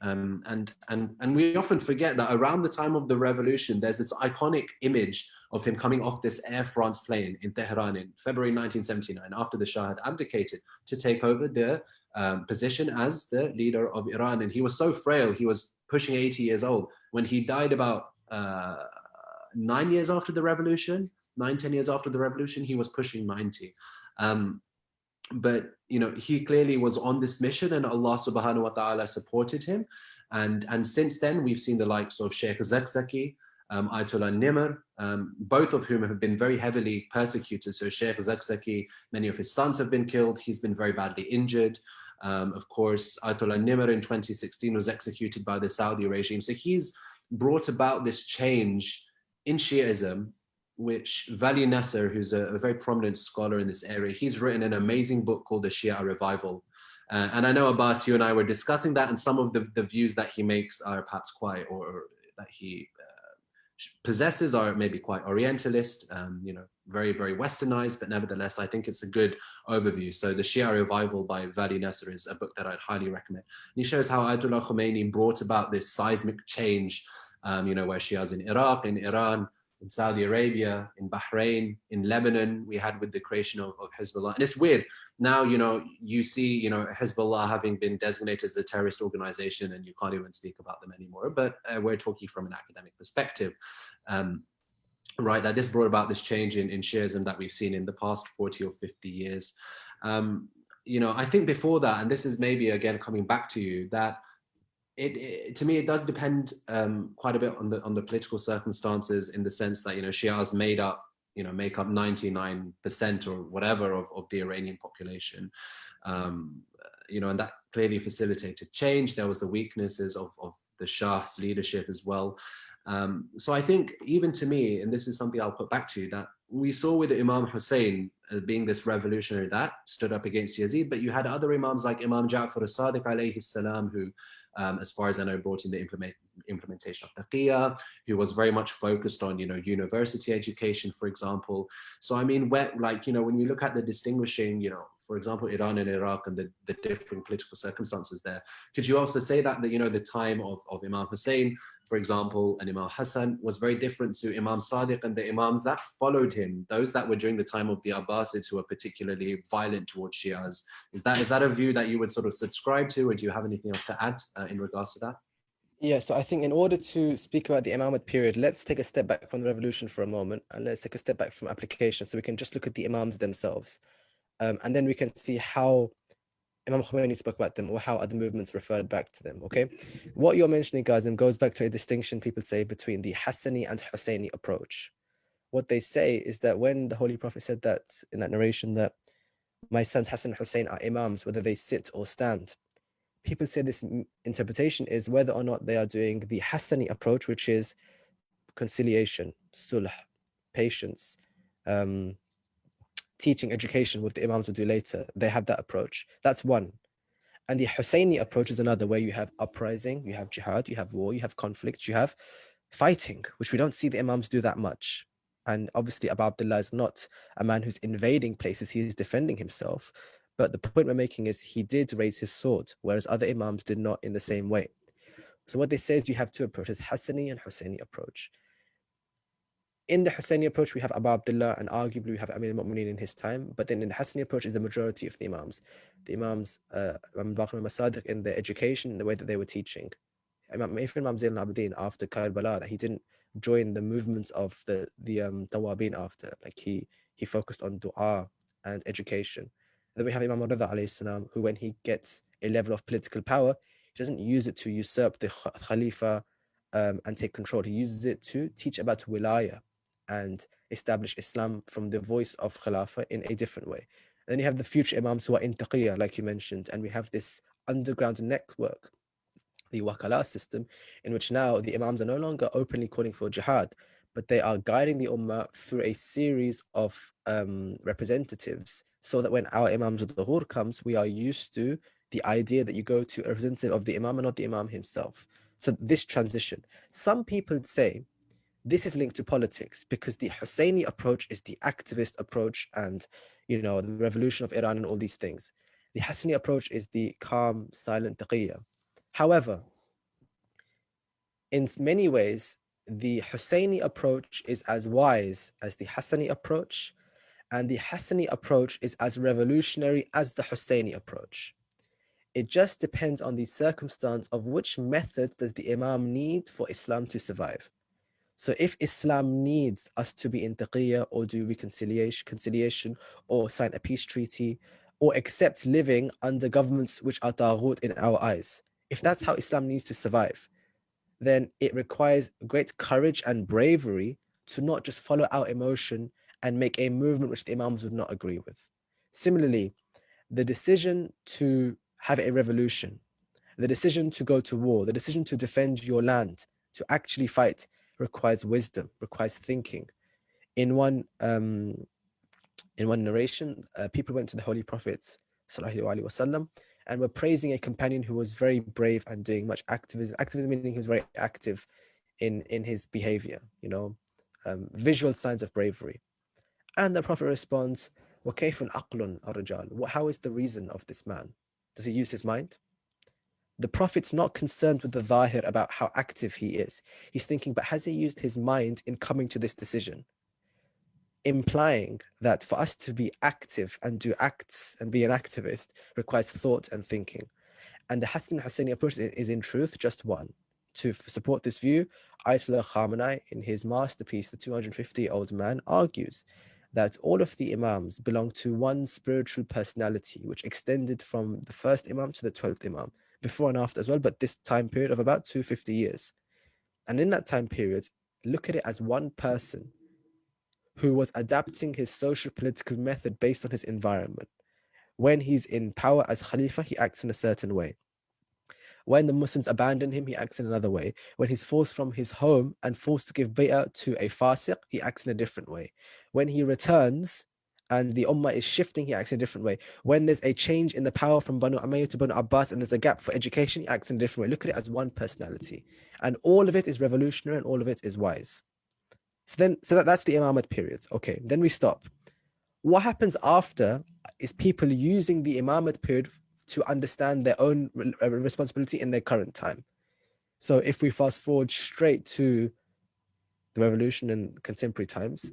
And we often forget that around the time of the revolution, there's this iconic image of him coming off this Air France plane in Tehran in February 1979, after the Shah had abdicated, to take over the position as the leader of Iran. And he was so frail, he was pushing 80 years old. When he died about 9 years after the revolution, 10 years after the revolution, he was pushing 90. But he clearly was on this mission, and Allah subhanahu wa ta'ala supported him. And since then, we've seen the likes of Sheikh Zakzaki, Ayatollah Nimr, both of whom have been very heavily persecuted. So Sheikh Zakzaki, many of his sons have been killed. He's been very badly injured. Of course, Ayatollah Nimr in 2016 was executed by the Saudi regime. So he's brought about this change in Shi'ism, which Vali Nasser, who's a very prominent scholar in this area, he's written an amazing book called The Shia Revival. And I know, Abbas, you and I were discussing that, and some of the views that he makes are perhaps quite, or that he possesses are maybe quite Orientalist, very, very westernized, but nevertheless, I think it's a good overview. So The Shia Revival by Vali Nasser is a book that I'd highly recommend. And he shows how Ayatollah Khomeini brought about this seismic change, where Shias in Iraq, in Iran, in Saudi Arabia, in Bahrain, in Lebanon, we had with the creation of Hezbollah. And it's weird. Now, you see, Hezbollah having been designated as a terrorist organization, and you can't even speak about them anymore. But we're talking from an academic perspective, right? That this brought about this change in Shiism that we've seen in the past 40 or 50 years. I think before that, and this is maybe again coming back to you, that to me, it does depend quite a bit on the political circumstances, in the sense that, Shias make up 99% or whatever of the Iranian population. And that clearly facilitated change. There was the weaknesses of the Shah's leadership as well. So I think, even to me, and this is something I'll put back to you, that we saw with Imam Hussein being this revolutionary that stood up against Yazid, but you had other Imams like Imam Ja'far as-Sadiq alayhi salam, who, as far as I know, brought in the implementation of taqiyya, who was very much focused on, university education, for example. So I mean, when we look at the distinguishing, for example, Iran and Iraq and the different political circumstances there, could you also say that the time of Imam Hussein, for example, and Imam Hassan was very different to Imam Sadiq and the Imams that followed him, those that were during the time of the Abbasids, who were particularly violent towards Shias? Is that a view that you would sort of subscribe to, or do you have anything else to add in regards to that? Yeah, so I think in order to speak about the Imamate period, let's take a step back from the revolution for a moment, and let's take a step back from application, so we can just look at the Imams themselves. And then we can see how Imam Khomeini spoke about them, or how other movements referred back to them, okay? What you're mentioning, Kazim, goes back to a distinction people say between the Hassani and Husseini approach. What they say is that when the Holy Prophet said that in that narration, that my sons Hassan and Hussein are Imams, whether they sit or stand, people say this interpretation is whether or not they are doing the Hassani approach, which is conciliation, sulh, patience, teaching, education, with the Imams will do later. They have that approach. That's one. And the Husseini approach is another, where you have uprising, you have jihad, you have war, you have conflict, you have fighting, which we don't see the Imams do that much. And obviously, Abu Abdullah is not a man who's invading places, he is defending himself. But the point we're making is he did raise his sword, whereas other Imams did not in the same way. So what they say is you have two approaches, Hassani and Husseini approach. In the Husseini approach, we have Abu Abdullah, and arguably we have Amir al-Mu'mineen in his time. But then in the Hassani approach is the majority of the Imams. The Imams, Imam Baqir and Sadiq, in their education, in the way that they were teaching. Imam Zayn al-Abidin, after Karbala, that he didn't join the movements of the Tawabin after. Like he focused on dua and education. And then we have Imam Rida alayhi salam, who when he gets a level of political power, he doesn't use it to usurp the Khalifa and take control. He uses it to teach about wilaya and establish Islam from the voice of Khilafah in a different way. And then you have the future Imams who are in taqiyya, like you mentioned, and we have this underground network the wakala system, in which now the imams are no longer openly calling for jihad, but they are guiding the ummah through a series of representatives, so that when our imam al-dhuhur comes, we are used to the idea that you go to a representative of the imam and not the imam himself. So this transition, some people say this is linked to politics because the Husseini approach is the activist approach, and the revolution of Iran and all these things. The Hassani approach is the calm, silent taqiyya. However, in many ways, the Husseini approach is as wise as the Hassani approach, and the Hassani approach is as revolutionary as the Husseini approach. It just depends on the circumstance of which method does the Imam need for Islam to survive. So if Islam needs us to be in taqiyya or do conciliation or sign a peace treaty or accept living under governments which are taghut in our eyes, if that's how Islam needs to survive, then it requires great courage and bravery to not just follow our emotion and make a movement which the Imams would not agree with. Similarly, the decision to have a revolution, the decision to go to war, the decision to defend your land, to actually fight, requires wisdom, requires thinking. In one narration, people went to the Holy Prophet ﷺ, and were praising a companion who was very brave and doing much activism. Activism meaning he was very active in his behavior, visual signs of bravery. And the Prophet responds, وَكَيْفٌ عَقْلٌ الرِّجَالِ. How is the reason of this man? Does he use his mind? The Prophet's not concerned with the zahir about how active he is. He's thinking, but has he used his mind in coming to this decision? Implying that for us to be active and do acts and be an activist requires thought and thinking. And the Hassan Husseini approach is in truth just one. To support this view, Ayatollah Khamenei, in his masterpiece, The 250-Year-Old Man, argues that all of the Imams belong to one spiritual personality, which extended from the first Imam to the 12th Imam, before and after as well, but this time period of about 250 years. And in that time period, look at it as one person who was adapting his social political method based on his environment. When he's in power as Khalifa, he acts in a certain way. When the Muslims abandon him, he acts in another way. When he's forced from his home and forced to give bay'ah to a fasiq, he acts in a different way. When he returns and the ummah is shifting, he acts in a different way. When there's a change in the power from Banu Umayyah to Banu Abbas and there's a gap for education, he acts in a different way. Look at it as one personality. And all of it is revolutionary and all of it is wise. So that's the Imamate period. Okay, then we stop. What happens after is people using the Imamate period to understand their own responsibility in their current time. So if we fast forward straight to the revolution in contemporary times,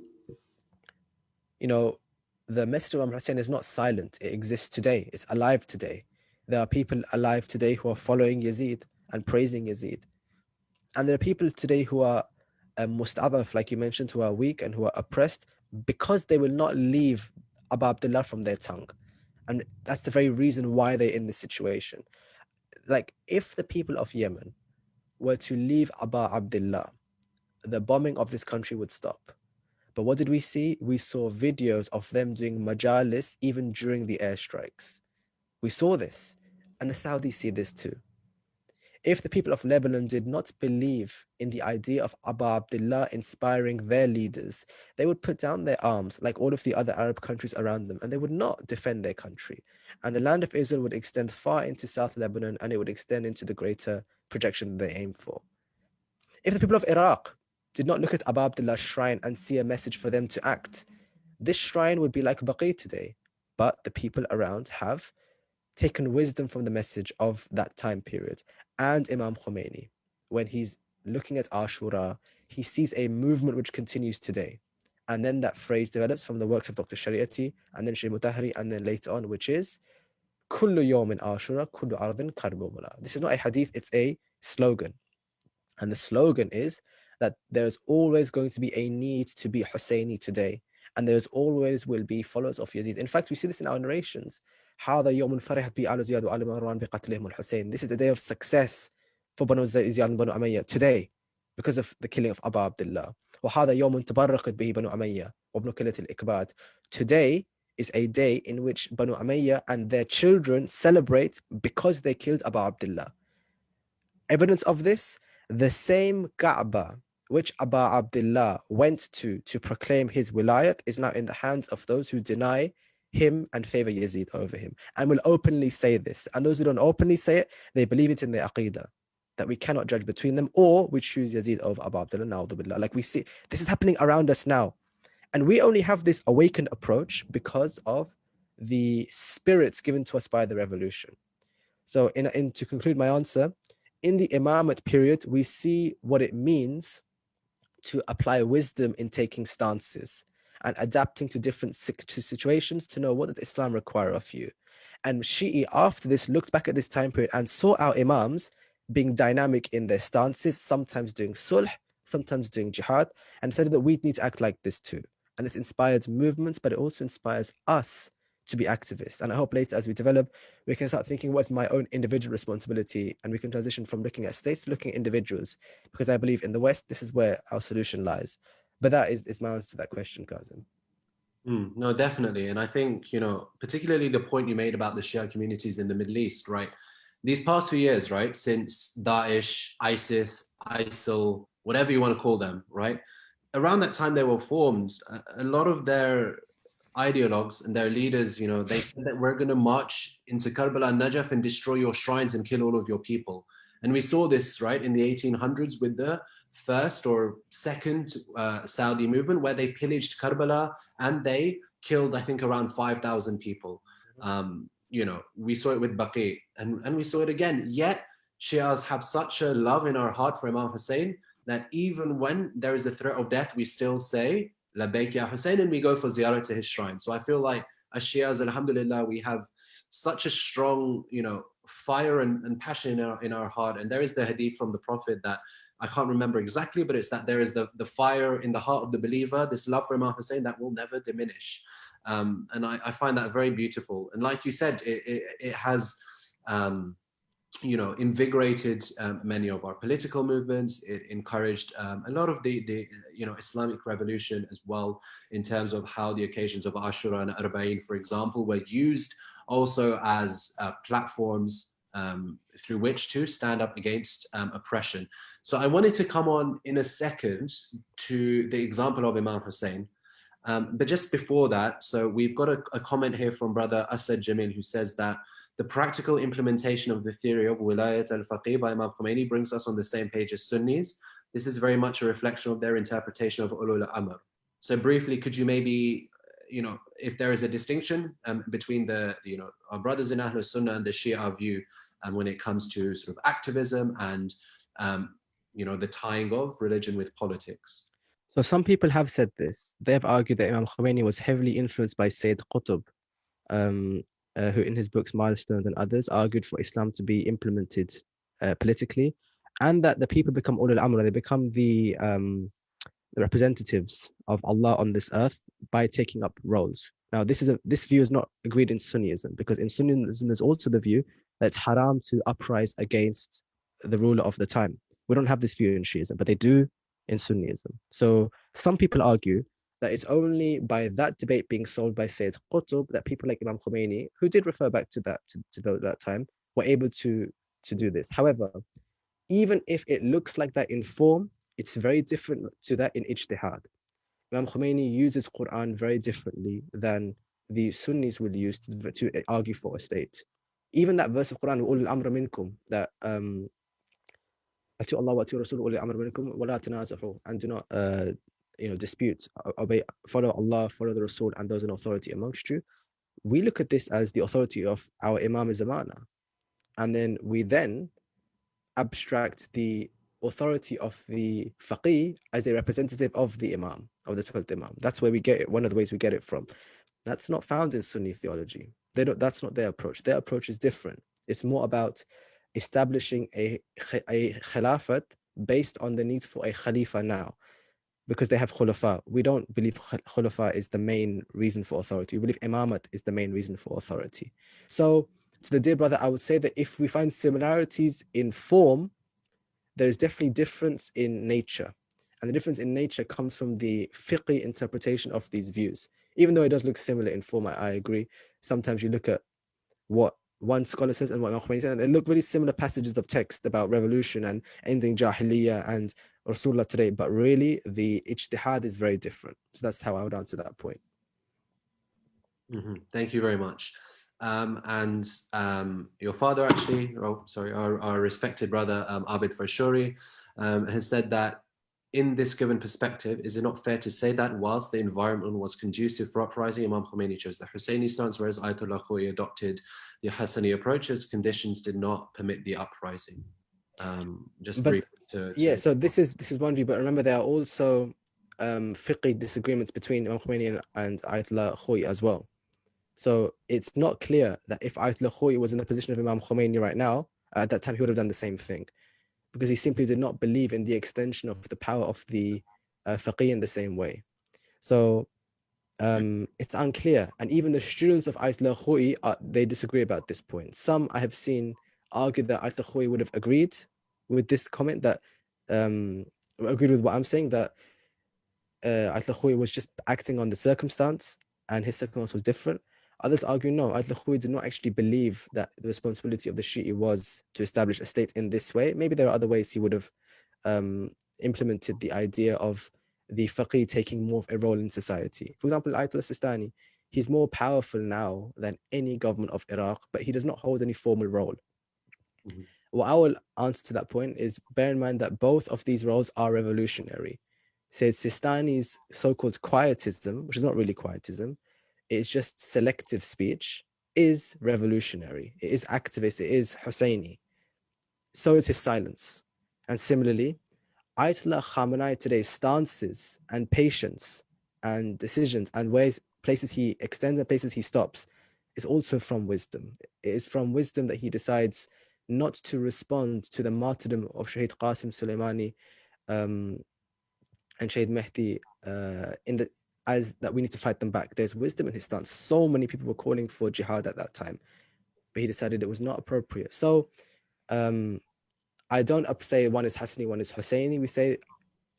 the message of Imam Hussein is not silent. It exists today. It's alive today. There are people alive today who are following Yazid and praising Yazid. And there are people today who are mustadaf, like you mentioned, who are weak and who are oppressed because they will not leave Abu Abdullah from their tongue. And that's the very reason why they're in this situation. Like, if the people of Yemen were to leave Abu Abdullah, the bombing of this country would stop. But what did we see? We saw videos of them doing majalis even during the airstrikes. We saw this, and the Saudis see this too. If the people of Lebanon did not believe in the idea of Abu Abdullah inspiring their leaders, they would put down their arms like all of the other Arab countries around them, and they would not defend their country. And the land of Israel would extend far into South Lebanon, and it would extend into the greater projection they aim for. If the people of Iraq did not look at Abu Abdullah's shrine and see a message for them to act, this shrine would be like Baqi today. But the people around have taken wisdom from the message of that time period. And Imam Khomeini, when he's looking at Ashura, he sees a movement which continues today. And then that phrase develops from the works of Dr. Shariati and then Shaykh Mutahari, and then later on, which is Kullu yawmin Ashura, kullu ardin Karbala. This is not a hadith, it's a slogan. And the slogan is that there's always going to be a need to be Husseini today. And there's always will be followers of Yazid. In fact, we see this in our narrations. هذا يوم فرحت به آل زياد وآل مروان بقتلهم الحسين. This is the day of success for Banu Ziyad and Banu Umayyah today because of the killing of Abu Abdullah. وهذا يوم تبرقت به بنو أمية وابن كلة الإكباد. Today is a day in which Banu Umayyah and their children celebrate because they killed Abu Abdullah. Evidence of this, the same Kaaba which Abu Abdullah went to proclaim his wilayat is now in the hands of those who deny him and favor Yazid over him, and will openly say this. And those who don't openly say it, they believe it in their aqidah, that we cannot judge between them, or we choose Yazid over Abu Abdullah. Na'udhu billah. Like we see, this is happening around us now. And we only have this awakened approach because of the spirits given to us by the revolution. So in to conclude my answer, in the imamate period, we see what it means to apply wisdom in taking stances and adapting to different situations to know what does Islam require of you. And Shi'i after this looked back at this time period and saw our imams being dynamic in their stances, sometimes doing sulh, sometimes doing jihad, and said that we need to act like this too. And this inspired movements, but it also inspires us to be activists. And I hope later as we develop, we can start thinking what's my own individual responsibility, and we can transition from looking at states to looking at individuals, because I believe in the West, this is where our solution lies. But that is my answer to that question, Kazim. No, definitely. And I think, particularly the point you made about the Shia communities in the Middle East, right? These past few years, right, since Daesh, ISIS, ISIL, whatever you want to call them, right? Around that time they were formed, a lot of their ideologues and their leaders, they said that we're going to march into Karbala and Najaf and destroy your shrines and kill all of your people. And we saw this, right, in the 1800s with the first or second Saudi movement, where they pillaged Karbala and they killed, I think, around 5,000 people. We saw it with Baqi, and we saw it again. Yet Shias have such a love in our heart for Imam Hussein that even when there is a threat of death, we still say, Labbaik ya Hussein, and we go for ziyarah to his shrine. So I feel like as Shias, alhamdulillah, we have such a strong, fire and passion in our heart. And there is the hadith from the Prophet that I can't remember exactly, but it's that there is the fire in the heart of the believer, this love for Imam Hussein that will never diminish. And I find that very beautiful. And like you said, it has invigorated many of our political movements. It encouraged a lot of the Islamic revolution as well, in terms of how the occasions of Ashura and Arba'in, for example, were used also as platforms through which to stand up against oppression. So I wanted to come on in a second to the example of Imam Hussein. But just before that, so we've got a comment here from brother Asad Jamil, who says that the practical implementation of the theory of Wilayat al-Faqih by Imam Khomeini brings us on the same page as Sunnis. This is very much a reflection of their interpretation of Ulul Amr. So briefly, could you maybe, if there is a distinction between our brothers in Ahlul Sunnah and the Shia view when it comes to sort of activism and, the tying of religion with politics? So some people have said this. They have argued that Imam Khomeini was heavily influenced by Sayyid Qutb, who in his books Milestones and others argued for Islam to be implemented politically, and that the people become ulul amr, they become the representatives of Allah on this earth by taking up roles. Now, this view is not agreed in Sunnism, because in Sunnism there's also the view that it's haram to uprise against the ruler of the time. We don't have this view in Shiism, but they do in Sunnism. So some people argue that it's only by that debate being solved by Sayyid Qutb that people like Imam Khomeini, who did refer back to that time, were able to do this. However, even if it looks like that in form, it's very different to that in ijtihad. Imam Khomeini uses Quran very differently than the Sunnis will use to argue for a state. Even that verse of Quran, Ulul Amr minkum, that Allah wa Rasul Ulul Amr minkum wa la tanazahu, and do not dispute, obey, follow Allah, follow the Rasul and those in authority amongst you. We look at this as the authority of our Imam Zamana, and then we abstract the authority of the faqih as a representative of the Imam, of the 12th Imam. That's where we get it, one of the ways we get it from. That's not found in Sunni theology. That's not their approach. Their approach is different. It's more about establishing a khilafat based on the need for a khalifa now, because they have khulafa. We don't believe khulafa is the main reason for authority. We believe imamat is the main reason for authority. So to the dear brother, I would say that if we find similarities in form, there is definitely difference in nature. And the difference in nature comes from the fiqh interpretation of these views. Even though it does look similar in form, I agree. Sometimes you look at what one scholar says and what Imam Khomeini says, and they look really similar passages of text about revolution and ending Jahiliyyah and Rasulullah today, but really the ijtihad is very different. So that's how I would answer that point. Thank you very much. And your father actually, our respected brother, Abbas Farshori, has said that in this given perspective, is it not fair to say that whilst the environment was conducive for uprising, Imam Khomeini chose the Husseini stance, whereas Ayatollah Khoi adopted the Hassani approaches, conditions did not permit the uprising? Just But briefly yeah, so this is one view, but remember there are also fiqh disagreements between Imam Khomeini and Ayatollah Khoi as well. So it's not clear that if Ayatollah Khoi was in the position of Imam Khomeini right now, at that time he would have done the same thing, because he simply did not believe in the extension of the power of the faqih in the same way. So it's unclear. And even the students of Ayatollah Khoi, they disagree about this point. Some I have seen argue that Ayatollah Khoi would have agreed with this comment, that agreed with what I'm saying, that Ayatollah Khoi was just acting on the circumstance and his circumstance was different. Others argue no, Ayatollah Khoi did not actually believe that the responsibility of the Shi'i was to establish a state in this way. Maybe there are other ways he would have implemented the idea of the faqih taking more of a role in society. For example, Ayatollah Sistani, he's more powerful now than any government of Iraq, but he does not hold any formal role. What I will answer to that point is, bear in mind that both of these roles are revolutionary. Said Sistani's so-called quietism, which is not really quietism, it's just selective speech, is revolutionary. It is activist. It is Husseini. So is his silence. And similarly, Ayatollah Khamenei today's stances and patience and decisions and places he extends and places he stops is also from wisdom. It is from wisdom that he decides not to respond to the martyrdom of Shahid Qasim Soleimani and Shahid Mehdi as that we need to fight them back. There's wisdom in his stance. So many people were calling for jihad at that time, but he decided it was not appropriate. So I don't say one is Hassani, one is Husseini. We say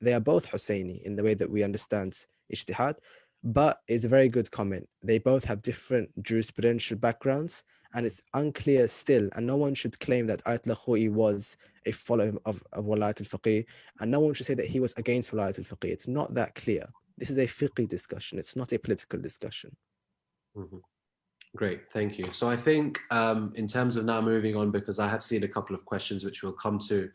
they are both Husseini in the way that we understand ijtihad, but it's a very good comment. They both have different jurisprudential backgrounds, and it's unclear still, and no one should claim that Ayatollah Khoi was a follower of Walayat al-Faqih, and no one should say that he was against Walayat al-Faqih. It's not that clear. This is a fiqh discussion. It's not a political discussion. Great, thank you. So I think in terms of now moving on, because I have seen a couple of questions which we'll come to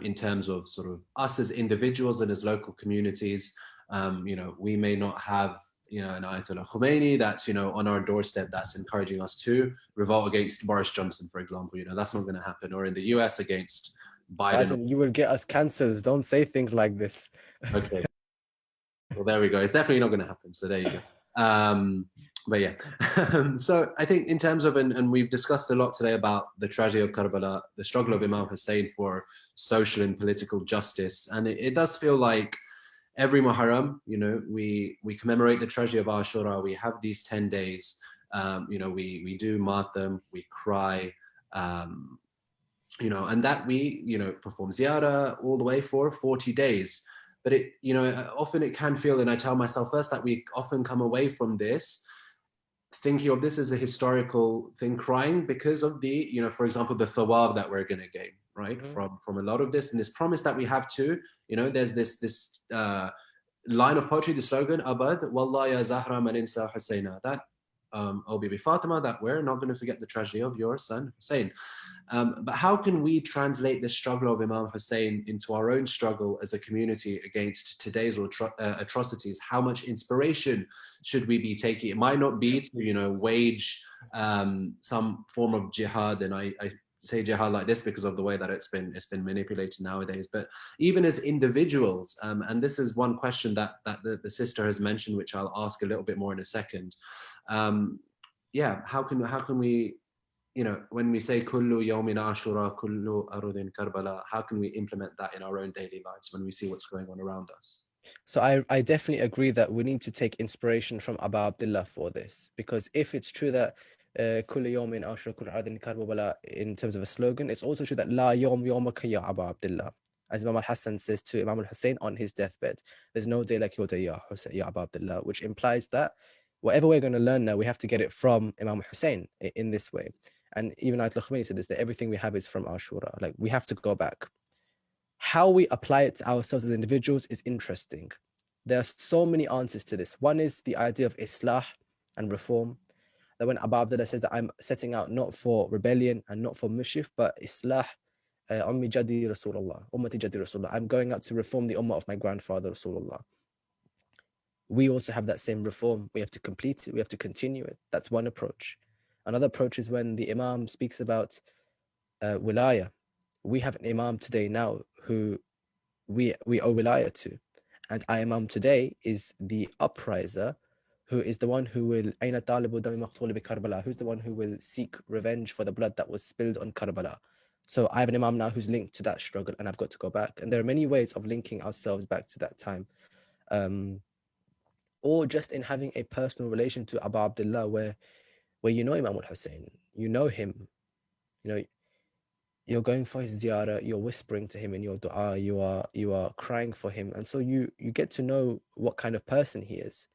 in terms of sort of us as individuals and as local communities. We may not have an Ayatollah Khomeini that's on our doorstep that's encouraging us to revolt against Boris Johnson, for example. That's not going to happen. Or in the US against Biden. Kazim, you will get us cancelled. Don't say things like this. Okay. Well, there we go. It's definitely not going to happen. So there you go. But yeah, so I think in terms of, and we've discussed a lot today about the tragedy of Karbala, the struggle of Imam Hussein for social and political justice. And it does feel like every Muharram, we commemorate the tragedy of Ashura. We have these 10 days, we do martyrdom, we cry, and that we, perform ziyarah all the way for 40 days. But often it can feel, and I tell myself first, that we often come away from this thinking of this as a historical thing, crying because of the, for example, the thawab that we're going to gain, right? From a lot of this, and this promise that we have to, there's this line of poetry, the slogan, Abad, Wallah ya Zahra man insa Husseina, that, oh Bibi Fatima, that we're not going to forget the tragedy of your son Hussein. But how can we translate the struggle of Imam Hussein into our own struggle as a community against today's atrocities? How much inspiration should we be taking? It might not be to, wage some form of jihad, and I say jihad like this because of the way that it's been manipulated nowadays. But even as individuals, and this is one question that the sister has mentioned, which I'll ask a little bit more in a second. How can we, when we say kullu yawmin ashura, kullu arudin karbala, how can we implement that in our own daily lives when we see what's going on around us? So I definitely agree that we need to take inspiration from Abu Abdullah for this, because if it's true that kullu yawmin ashura kullu arudin karbala in terms of a slogan, it's also true that la yawm yawmaka ya Abu Abdullah, as Imam al-Hassan says to Imam al-Hussein on his deathbed, there's no day like your day, ya Hussein, ya Abu Abdullah, which implies that whatever we're going to learn now, we have to get it from Imam Hussein in this way. And even Ayatollah Khomeini said this, that everything we have is from Ashura. Like, we have to go back. How we apply it to ourselves as individuals is interesting. There are so many answers to this. One is the idea of Islah and reform. That when Abu Abdullah says that I'm setting out not for rebellion and not for mischief, but Islah, Ummi Jadi Rasulullah, Ummati Jadi Rasulullah. I'm going out to reform the Ummah of my grandfather Rasulullah. We also have that same reform. We have to complete it. We have to continue it. That's one approach. Another approach is when the Imam speaks about wilaya. We have an Imam today now who we owe wilaya to. And our Imam today is the upriser, who is the one who will, who's the one who will seek revenge for the blood that was spilled on Karbala. So I have an Imam now who's linked to that struggle, and I've got to go back. And there are many ways of linking ourselves back to that time. Or just in having a personal relation to Abu Abdullah, where you know Imam al-Hussein, you know him, you know, you're going for his ziyarah, you're whispering to him in your dua, you are crying for him, and so you get to know what kind of person he is.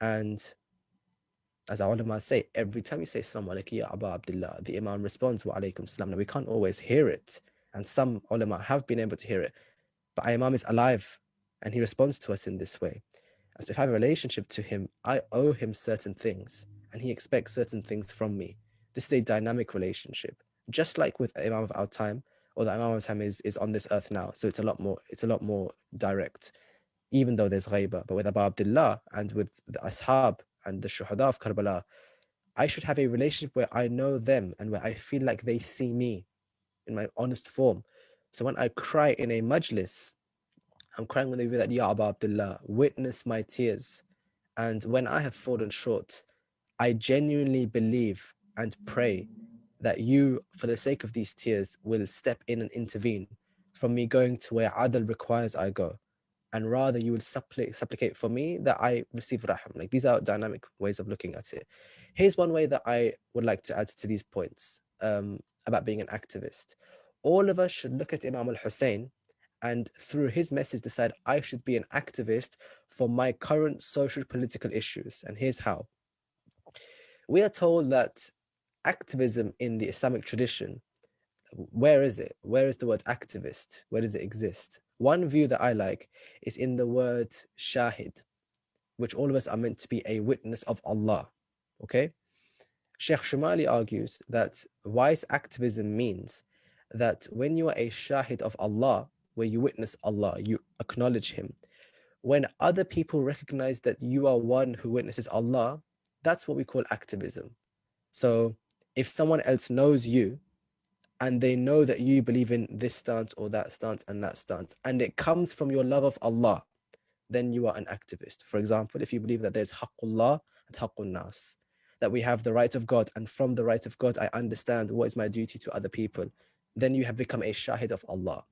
And as our ulama say, every time you say Assalamu alaikum ya Abu Abdullah, the Imam responds wa alaikum salam. Now we can't always hear it, and some ulama have been able to hear it, but our Imam is alive and he responds to us in this way. And so if I have a relationship to him, I owe him certain things and he expects certain things from me. This is a dynamic relationship, just like with Imam of our time, or the Imam of our time is on this earth now. So it's a lot more direct, even though there's ghaiba. But with Abu Abdullah and with the Ashab and the Shuhada of Karbala, I should have a relationship where I know them and where I feel like they see me in my honest form. So when I cry in a majlis, I'm crying when they hear that, Ya Abu Abdullah, witness my tears. And when I have fallen short, I genuinely believe and pray that you, for the sake of these tears, will step in and intervene from me going to where adl requires I go. And rather you will supplicate for me that I receive raham. Like, these are dynamic ways of looking at it. Here's one way that I would like to add to these points about being an activist. All of us should look at Imam al-Hussein and through his message decide I should be an activist for my current social political issues. And here's how. We are told that activism in the Islamic tradition, where is it? Where is the word activist? Where does it exist? One view that I like is in the word shahid, which all of us are meant to be a witness of Allah. Okay? Sheikh Shumali argues that wise activism means that when you are a shahid of Allah, where you witness Allah, you acknowledge Him, when other people recognize that you are one who witnesses Allah, that's what we call activism. So if someone else knows you and they know that you believe in this stance or that stance and that stance, and it comes from your love of Allah, then you are an activist. For example, if you believe that there's haqqullah and haqqun nas, that we have the right of God, and from the right of God, I understand what is my duty to other people, then you have become a shahid of Allah.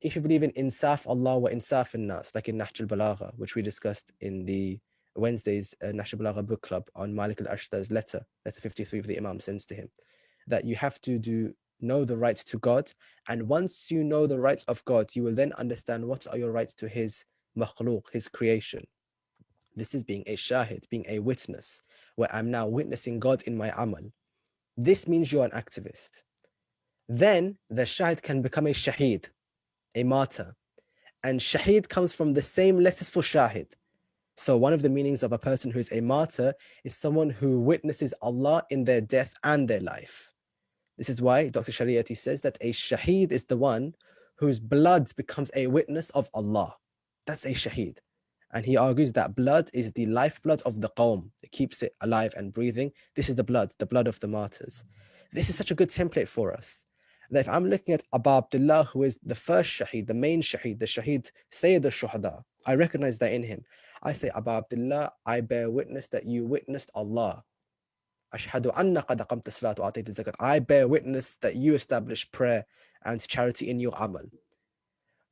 If you believe in insaf Allah wa insaf nas, like in Nahj al-Balagha, which we discussed in the Wednesday's Nahj al-Balagha book club on Malik al-Ashtar's letter 53 of the Imam sends to him, that you have to know the rights to God, and once you know the rights of God, you will then understand what are your rights to His makhluq, His creation. This is being a shahid, being a witness, where I'm now witnessing God in my amal. This means you're an activist. Then the shahid can become a shaheed, a martyr. And shaheed comes from the same letters for shahid. So one of the meanings of a person who is a martyr is someone who witnesses Allah in their death and their life. This is why Dr. Shariati says that a shaheed is the one whose blood becomes a witness of Allah. That's a shaheed. And he argues that blood is the lifeblood of the qawm. It keeps it alive and breathing. This is the blood of the martyrs. This is such a good template for us. That if I'm looking at Abu Abdullah, who is the first shaheed, the main shaheed, the shaheed Sayyid al-Shuhada, I recognize that in him. I say, Abu Abdullah, I bear witness that you witnessed Allah. Ashhadu anna qad aqamta salat wa atayta zakat. I bear witness that you establish prayer and charity in your amal.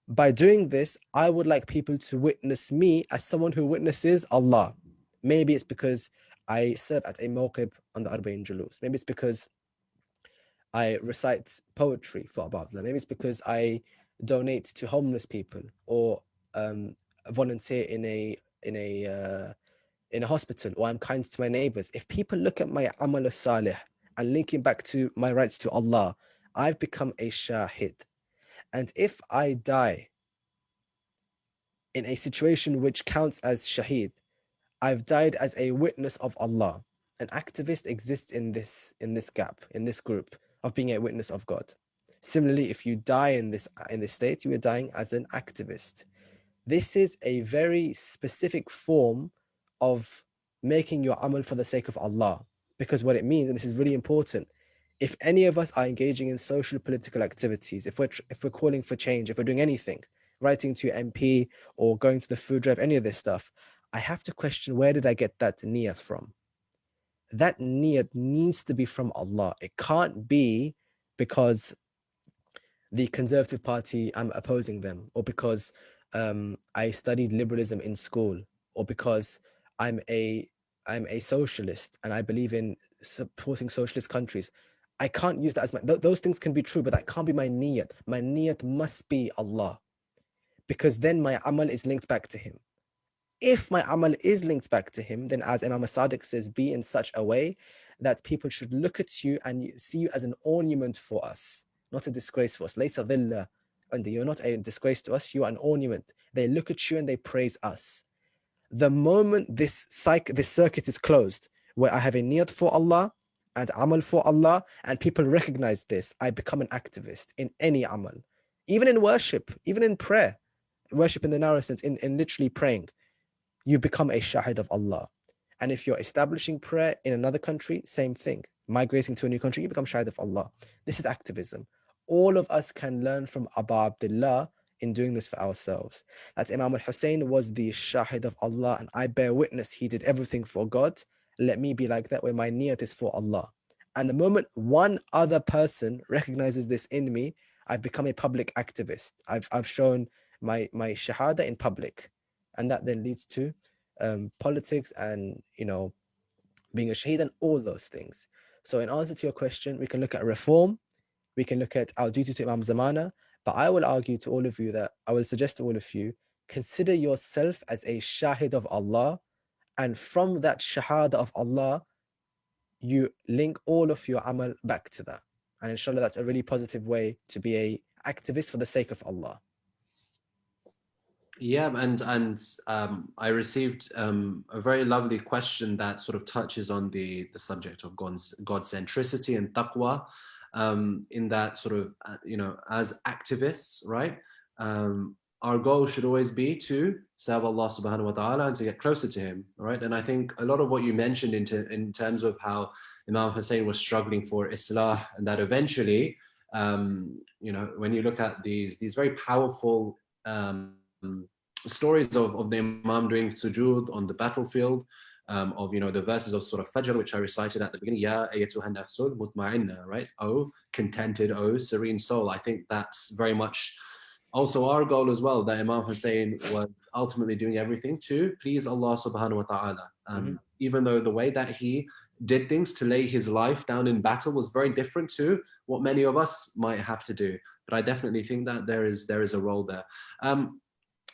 By doing this, I would like people to witness me as someone who witnesses Allah. Maybe it's because I serve at a mawqib on the Arba'in Julus. Maybe it's because I recite poetry for Abu Abdullah. Maybe it's because I donate to homeless people or volunteer in a hospital, or I'm kind to my neighbors. If people look at my amal salih and linking back to my rights to Allah, I've become a shahid. And if I die in a situation which counts as shaheed, I've died as a witness of Allah. An activist exists in this gap, in this group of being a witness of God. Similarly, if you die in this state, you are dying as an activist. This is a very specific form of making your amal for the sake of Allah. Because what it means, and this is really important, if any of us are engaging in social political activities, if we're calling for change, if we're doing anything, writing to your MP or going to the food drive, any of this stuff, I have to question, where did I get that niyyah from? That niyyah needs to be from Allah. It can't be because the Conservative Party, I'm opposing them, or because I studied liberalism in school, or because I'm a socialist and I believe in supporting socialist countries. I can't use that as my, those things can be true, but that can't be my niyyat. My niyyat must be Allah, because then my amal is linked back to Him. If my amal is linked back to Him, then as Imam Sadiq says, be in such a way that people should look at you and see you as an ornament for us, not a disgrace for us. Laysa dhilla, and you're not a disgrace to us, you are an ornament. They look at you and they praise us. The moment this circuit is closed, where I have a niyat for Allah and amal for Allah, and people recognize this, I become an activist in any amal, even in worship, even in prayer, worship in the narrow sense, in literally praying. You become a shahid of Allah. And if you're establishing prayer in another country, same thing. Migrating to a new country, you become shahid of Allah. This is activism. All of us can learn from Abu Abdullah in doing this for ourselves. That Imam al-Hussein was the shahid of Allah, and I bear witness he did everything for God. Let me be like that, where my niyat is for Allah. And the moment one other person recognizes this in me, I've become a public activist. I've shown my shahada in public. And that then leads to politics and, being a shaheed and all those things. So in answer to your question, we can look at reform, we can look at our duty to Imam Zamana, but I will argue to all of you that I will suggest to all of you, consider yourself as a shahid of Allah, and from that shahada of Allah, you link all of your amal back to that. And inshallah, that's a really positive way to be a activist for the sake of Allah. Yeah, and I received a very lovely question that sort of touches on the subject of God centricity and taqwa, in that sort of as activists, right? Our goal should always be to serve Allah subhanahu wa ta'ala and to get closer to Him, right? And I think a lot of what you mentioned in terms of how Imam Hussein was struggling for Islah, and that eventually, when you look at these very powerful stories of the Imam doing sujood on the battlefield, of the verses of Surah Fajr, which I recited at the beginning, Ya ayyatuhan nafsul mutma'inna, right? Oh, contented, oh, serene soul. I think that's very much also our goal as well, that Imam Hussein was ultimately doing everything to please Allah subhanahu wa ta'ala. Even though the way that he did things to lay his life down in battle was very different to what many of us might have to do. But I definitely think that there is a role there.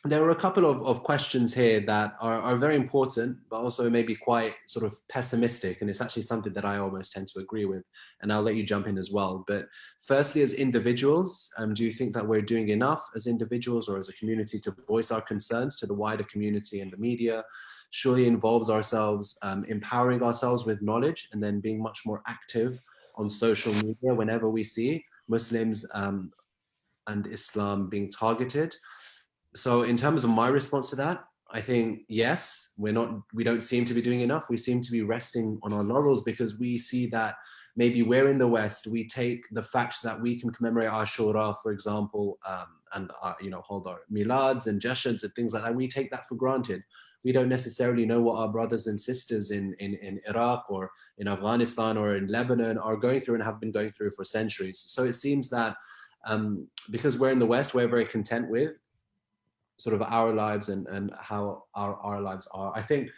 There are a couple of questions here that are very important, but also maybe quite sort of pessimistic. And it's actually something that I almost tend to agree with. And I'll let you jump in as well. But firstly, as individuals, do you think that we're doing enough as individuals or as a community to voice our concerns to the wider community and the media? Surely involves ourselves, empowering ourselves with knowledge, and then being much more active on social media whenever we see Muslims and Islam being targeted. So in terms of my response to that, I think, yes, we don't seem to be doing enough. We seem to be resting on our laurels because we see that maybe we're in the West, we take the fact that we can commemorate Ashura, for example, and hold our milads and jashads and things like that. We take that for granted. We don't necessarily know what our brothers and sisters in Iraq or in Afghanistan or in Lebanon are going through and have been going through for centuries. So it seems that because we're in the West, we're very content with sort of our lives and how our lives are. I think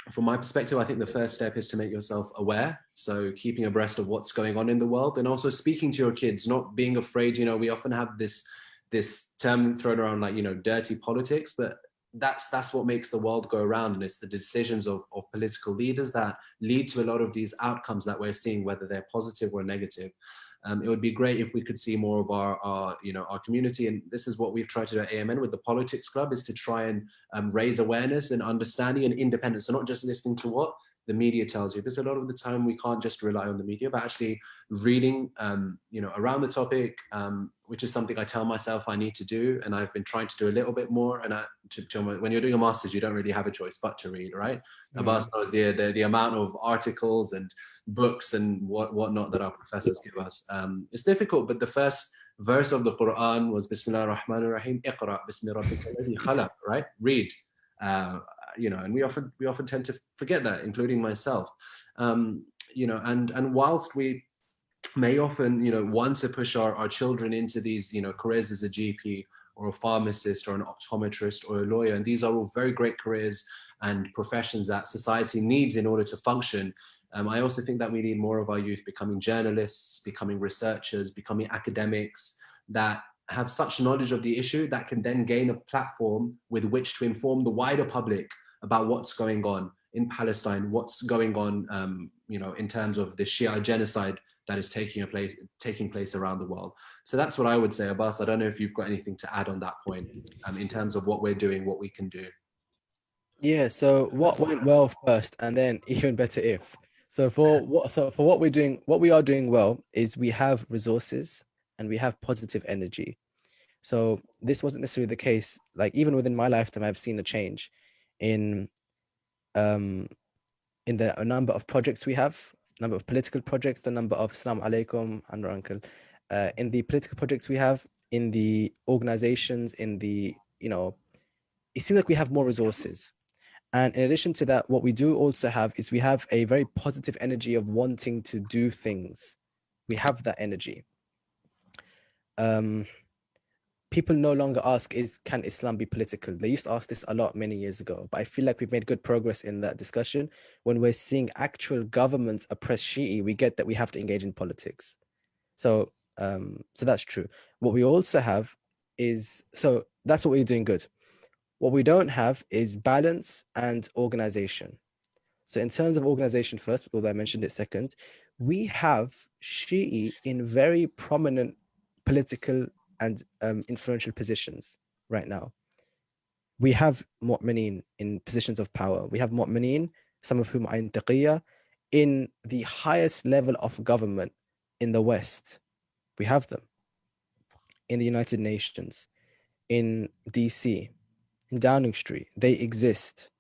from my perspective, I think the first step is to make yourself aware. So keeping abreast of what's going on in the world, and also speaking to your kids, not being afraid. We often have this term thrown around like, dirty politics, but that's what makes the world go around, and it's the decisions of political leaders that lead to a lot of these outcomes that we're seeing, whether they're positive or negative. It would be great if we could see more of our community, and this is what we've tried to do at AMN with the Politics Club, is to try and raise awareness and understanding and independence. So not just listening to what the media tells you, because a lot of the time we can't just rely on the media, but actually reading, around the topic, which is something I tell myself I need to do, and I've been trying to do a little bit more. And when you're doing a master's, you don't really have a choice but to read, right? Abbas knows the amount of articles and books and whatnot that our professors give us. It's difficult, but the first verse of the Quran was Bismillah ar-Rahman ar-Rahim, Iqra bismi rabbika alladhi khalaq, right? Read. And we often tend to forget that, including myself. And whilst we may often, want to push our children into these, careers as a GP or a pharmacist or an optometrist or a lawyer, and these are all very great careers and professions that society needs in order to function. I also think that we need more of our youth becoming journalists, becoming researchers, becoming academics that have such knowledge of the issue that can then gain a platform with which to inform the wider public about what's going on in Palestine, what's going on, in terms of the Shia genocide that is taking place around the world. So that's what I would say. Abbas, I don't know if you've got anything to add on that point, in terms of what we're doing, what we can do. Yeah, so what went well first, and then even better if. So for what we are doing well is we have resources and we have positive energy. So this wasn't necessarily the case. Like even within my lifetime, I've seen a change in um the number of projects we have, number of political projects, the number of Assalamu alaikum and uncle, in the political projects we have, in the organizations, in the it seems like we have more resources. And in addition to that, what we do also have is we have a very positive energy of wanting to do things. We have that energy. People no longer ask, can Islam be political? They used to ask this a lot many years ago, but I feel like we've made good progress in that discussion. When we're seeing actual governments oppress Shi'i, we get that we have to engage in politics. So that's true. What we also have is, so that's what we're doing good. What we don't have is balance and organization. So in terms of organization first, although I mentioned it second, we have Shi'i in very prominent political and influential positions right now. We have mu'minin in positions of power. We have mu'minin, some of whom are in taqiyya, in the highest level of government in the West. We have them in the United Nations, in DC, in Downing Street. They exist.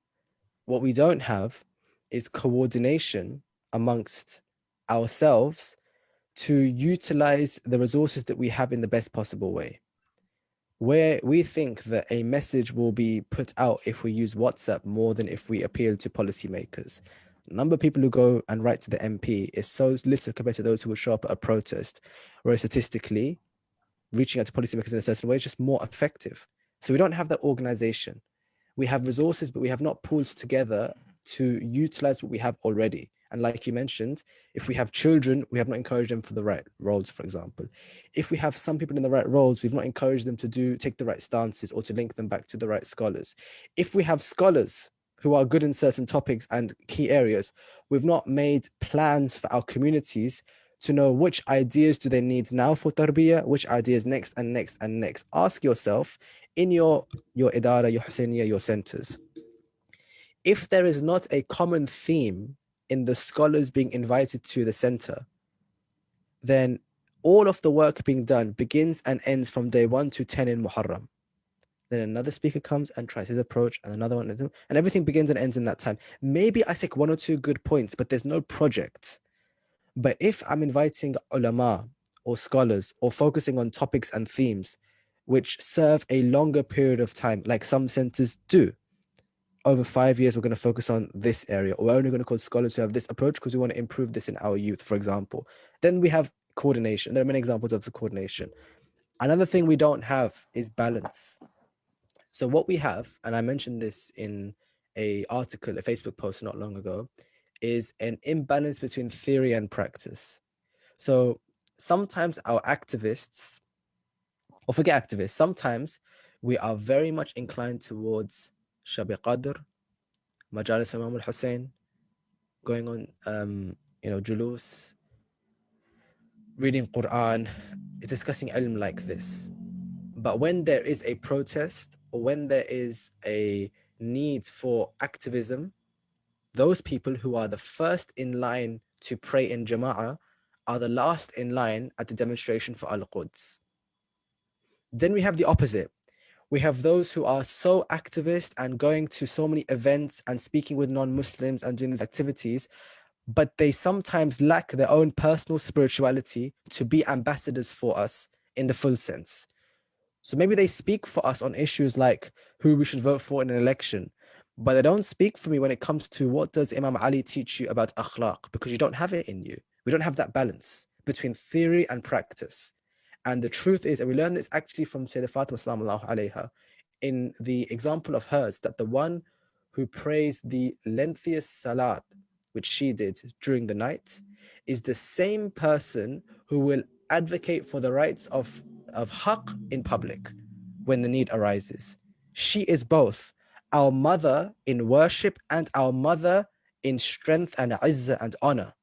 What we don't have is coordination amongst ourselves to utilize the resources that we have in the best possible way. Where we think that a message will be put out if we use WhatsApp more than if we appeal to policymakers. The number of people who go and write to the MP is so little compared to those who will show up at a protest, whereas statistically, reaching out to policymakers in a certain way is just more effective. So we don't have that organization. We have resources, but we have not pulled together to utilize what we have already. And like you mentioned, if we have children, we have not encouraged them for the right roles, for example. If we have some people in the right roles, we've not encouraged them to take the right stances or to link them back to the right scholars. If we have scholars who are good in certain topics and key areas, we've not made plans for our communities to know which ideas do they need now for tarbiyah, which ideas next and next and next. Ask yourself in your idara, your Husseiniya, your centers, if there is not a common theme in the scholars being invited to the center, then all of the work being done begins and ends from day 1 to 10 in Muharram. Then another speaker comes and tries his approach, and another one, and everything begins and ends in that time. Maybe I take 1 or 2 good points, but there's no project. But if I'm inviting ulama or scholars or focusing on topics and themes which serve a longer period of time, like some centers do, over 5 years, we're going to focus on this area, or we're only going to call scholars who have this approach because we want to improve this in our youth, for example. Then we have coordination. There are many examples of the coordination. Another thing we don't have is balance. So what we have, and I mentioned this in a article, a Facebook post not long ago, is an imbalance between theory and practice. So sometimes our activists, or forget activists, sometimes we are very much inclined towards Shabi Qadr, Majalis Imam al-Hussein, going on, julus, reading Quran, discussing ilm like this. But when there is a protest or when there is a need for activism, those people who are the first in line to pray in Jama'ah are the last in line at the demonstration for Al-Quds. Then we have the opposite. We have those who are so activist and going to so many events and speaking with non-Muslims and doing these activities, but they sometimes lack their own personal spirituality to be ambassadors for us in the full sense. So maybe they speak for us on issues like who we should vote for in an election, but they don't speak for me when it comes to what does Imam Ali teach you about akhlaq, because you don't have it in you. We don't have that balance between theory and practice. And the truth is, and we learn this actually from Sayyidah Fatima sallallahu alayha, in the example of hers, that the one who prays the lengthiest salat, which she did during the night, is the same person who will advocate for the rights of haqq in public when the need arises. She is both our mother in worship and our mother in strength and izzah and honor.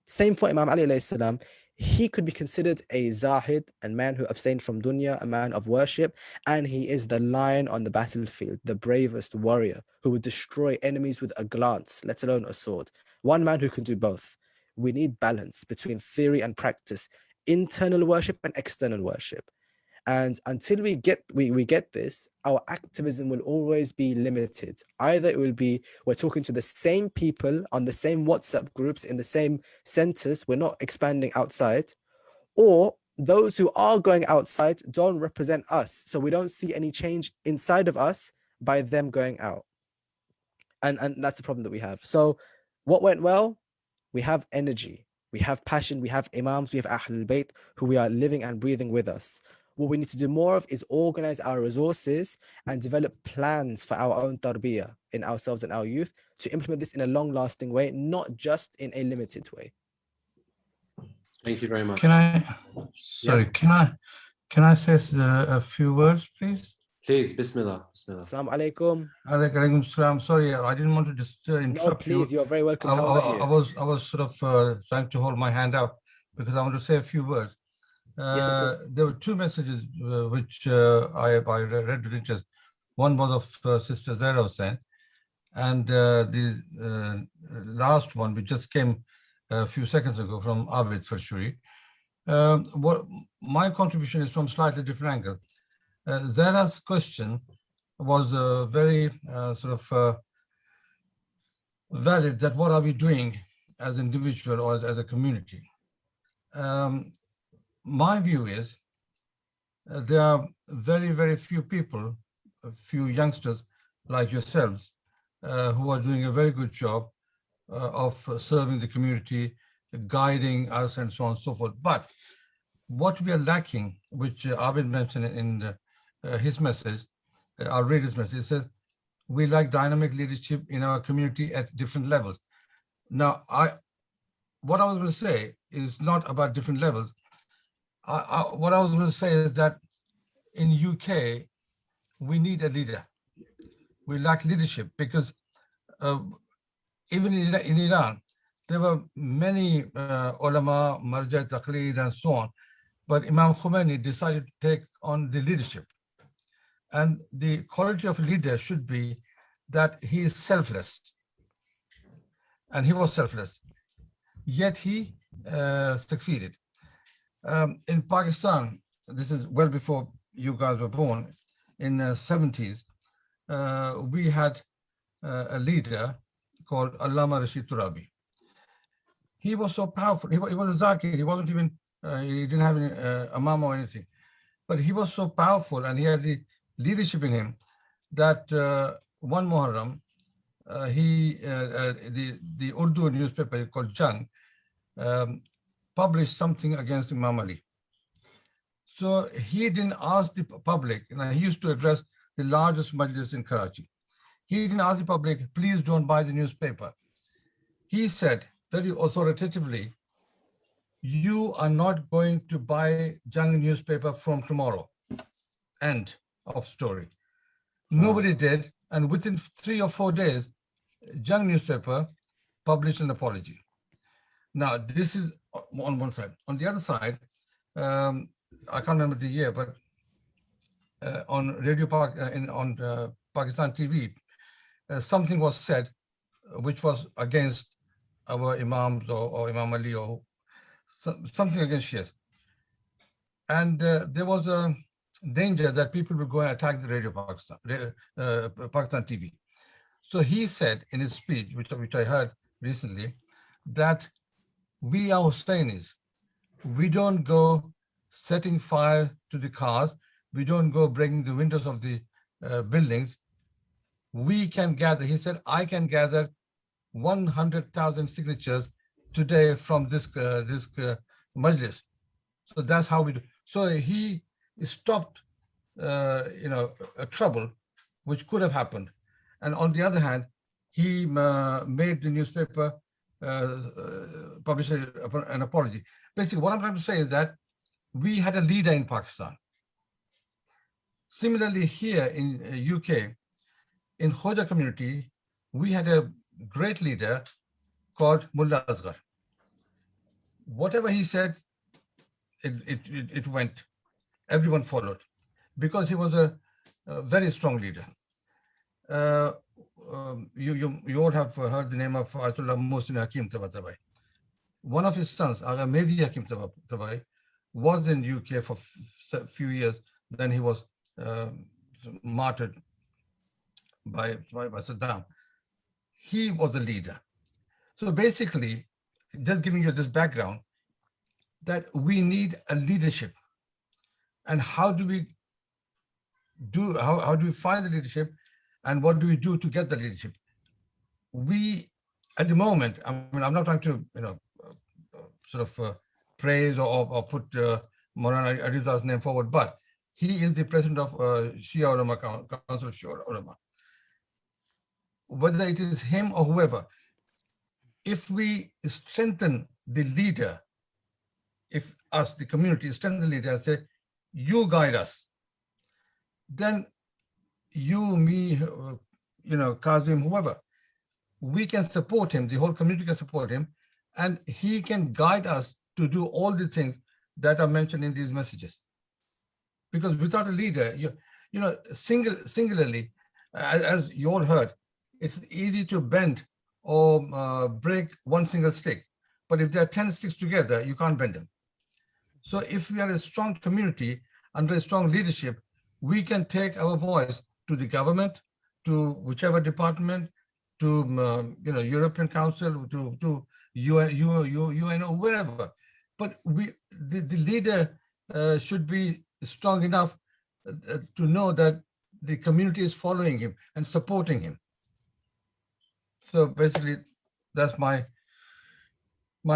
Same for Imam Ali alayhi salam. He could be considered a zahid, a man who abstained from dunya, a man of worship, and he is the lion on the battlefield, the bravest warrior who would destroy enemies with a glance, let alone a sword. One man who can do both. We need balance between theory and practice, internal worship and external worship. And until we get this, our activism will always be limited. Either it will be we're talking to the same people on the same WhatsApp groups in the same centers, we're not expanding outside, or those who are going outside don't represent us. So we don't see any change inside of us by them going out. And that's the problem that we have. So what went well? We have energy, we have passion, we have imams, we have Ahlul Bayt who we are living and breathing with us. What we need to do more of is organize our resources and develop plans for our own tarbiyah in ourselves and our youth to implement this in a long-lasting way, not just in a limited way. Thank you very much. Sorry, can I say a few words, please? Please, Bismillah. Assalamu alaikum. Alaikum salam. Sorry, I didn't want to just interrupt you. No, please, you're very welcome. I was sort of trying to hold my hand up because I want to say a few words. Yes, of course. There were two messages which I read with interest. One was of Sister Zahra Hussain, and the last one, which just came a few seconds ago from Abbas Farshori. What my contribution is from slightly different angle. Zahra's question was very sort of valid, that what are we doing as an individual or as a community? My view is there are very, very few people, a few youngsters like yourselves, who are doing a very good job of serving the community, guiding us and so on and so forth. But what we are lacking, which Abid mentioned in his message, I'll read his message. It says, we lack dynamic leadership in our community at different levels. Now, what I was going to say is not about different levels. What I was going to say is that in UK, we need a leader. We lack leadership because even in Iran, there were many ulama, marja, taqleed, and so on, but Imam Khomeini decided to take on the leadership. And the quality of a leader should be that he is selfless. And he was selfless, yet he succeeded. In Pakistan, this is well before you guys were born, in the 70s, we had a leader called Allama Rashid Turabi. He was so powerful. He was a Zakir. He wasn't even, he didn't have any imam or anything. But he was so powerful and he had the leadership in him that one Muharram, the Urdu newspaper called Jang published something against Imam Ali. So he didn't ask the public, he used to address the largest majlis in Karachi. He didn't ask the public, please don't buy the newspaper. He said very authoritatively, you are not going to buy Jang newspaper from tomorrow. End of story. Nobody did, And within 3 or 4 days, Jang newspaper published an apology. Now, this is on one side. On the other side, I can't remember the year, but on Radio Park, on Pakistan TV, something was said which was against our Imams or Imam Ali or something against Shias. And there was a danger that people would go and attack the Radio Pakistan, Pakistan TV. So he said in his speech, which I heard recently, that we are Hussainis. We don't go setting fire to the cars. We don't go breaking the windows of the buildings. We can gather, he said, I can gather 100,000 signatures today from this majlis. So that's how we do. So he stopped, a trouble which could have happened. And on the other hand, he made the newspaper publish an apology. Basically, what I'm trying to say is that we had a leader in Pakistan. Similarly, here in UK, in Khoja community, we had a great leader called Mullah Asghar. Whatever he said, it went. Everyone followed because he was a very strong leader. You all have heard the name of Ayatollah Mohsin Hakim Tabatabai. One of his sons, Agha Mehdi Hakim Tabatabai, was in UK for a few years. Then he was martyred by Saddam. He was a leader. So basically, just giving you this background, that we need a leadership. And how do we find the leadership, and what do we do to get the leadership? We, at the moment, I mean, I'm not trying to, praise or put Maulana Ariza's name forward, but he is the president of Shia Ulama Council of Shia Ulama. Whether it is him or whoever, if we strengthen the leader, if us, the community, strengthen the leader and say, you guide us, then you, me, Kazim, whoever, we can support him, the whole community can support him, and he can guide us to do all the things that are mentioned in these messages. Because without a leader, singularly, as you all heard, it's easy to bend or break one single stick. But if there are 10 sticks together, you can't bend them. So if we are a strong community under a strong leadership, we can take our voice to the government, to whichever department, to European Council, to UN, or wherever. But the leader should be strong enough to know that the community is following him and supporting him. So basically, that's my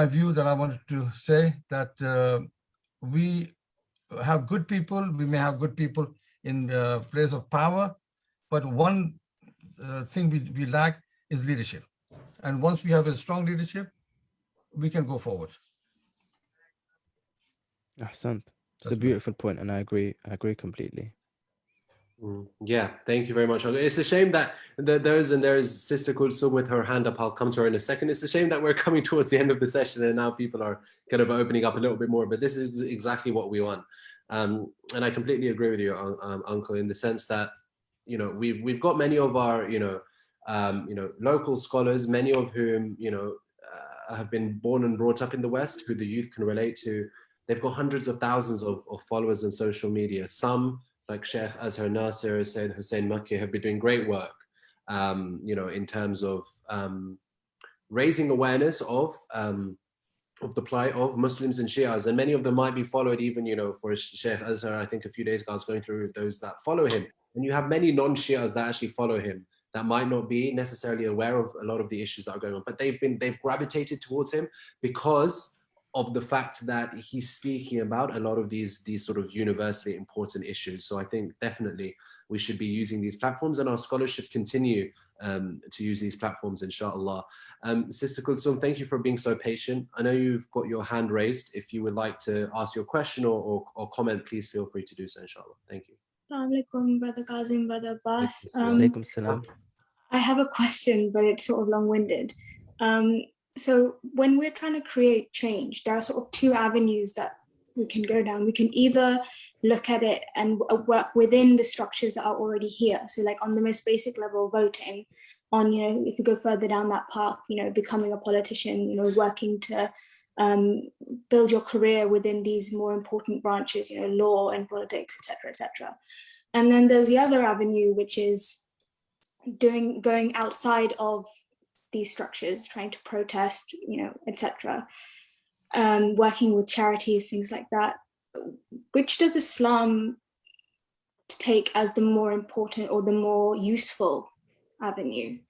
view that I wanted to say, that we have good people. We may have good people in place of power, but one thing we lack is leadership. And once we have a strong leadership, we can go forward. Ahsant. It's a beautiful point, and I agree completely. Yeah, thank you very much. It's a shame that there is Sister Kulsum with her hand up. I'll come to her in a second. It's a shame that we're coming towards the end of the session and now people are kind of opening up a little bit more, but this is exactly what we want. And I completely agree with you, Uncle, in the sense that, we've got many of our, local scholars, many of whom, have been born and brought up in the West, who the youth can relate to. They've got hundreds of thousands of followers on social media. Some, like Sheikh Azhar Nasir, Sayyid Hussein Makki, have been doing great work, in terms of raising awareness of the plight of Muslims and Shias. And many of them might be followed even, for Sheikh Azhar, I think a few days ago I was going through those that follow him. And you have many non-Shias that actually follow him that might not be necessarily aware of a lot of the issues that are going on, but they've gravitated towards him because of the fact that he's speaking about a lot of these sort of universally important issues. So I think definitely we should be using these platforms, and our scholars should continue to use these platforms, inshallah. Sister Kulsum, thank you for being so patient. I know you've got your hand raised. If you would like to ask your question or comment, please feel free to do so, inshallah. Thank you. Assalamu alaikum, Brother Kazim, Brother Abbas. Alaikum salam. I have a question, but it's sort of long-winded. So when we're trying to create change, there are sort of two avenues that we can go down. We can either look at it and work within the structures that are already here. So like on the most basic level, voting, on, you know, if you go further down that path, you know, becoming a politician, you know, working to build your career within these more important branches, you know, law and politics, etc., etc. And then there's the other avenue, which is going outside of these structures, trying to protest, you know, etc. Working with charities, things like that. Which does Islam take as the more important or the more useful avenue?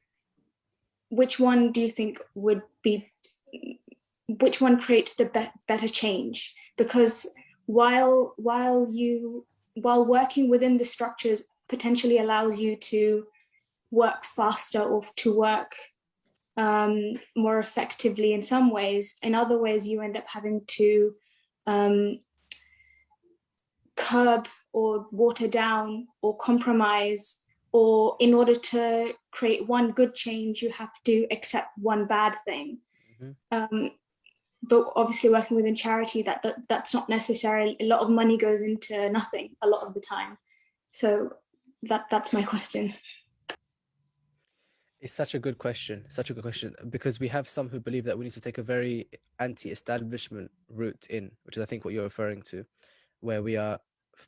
Which one do you think would be, which one creates the better change? Because while working within the structures potentially allows you to work faster or to work more effectively in some ways, in other ways you end up having to curb or water down or compromise, or in order to create one good change you have to accept one bad thing. But obviously working within charity, that's not necessarily, a lot of money goes into nothing a lot of the time. So that's my question. It's such a good question, because we have some who believe that we need to take a very anti-establishment route in, which is I think what you're referring to, where we are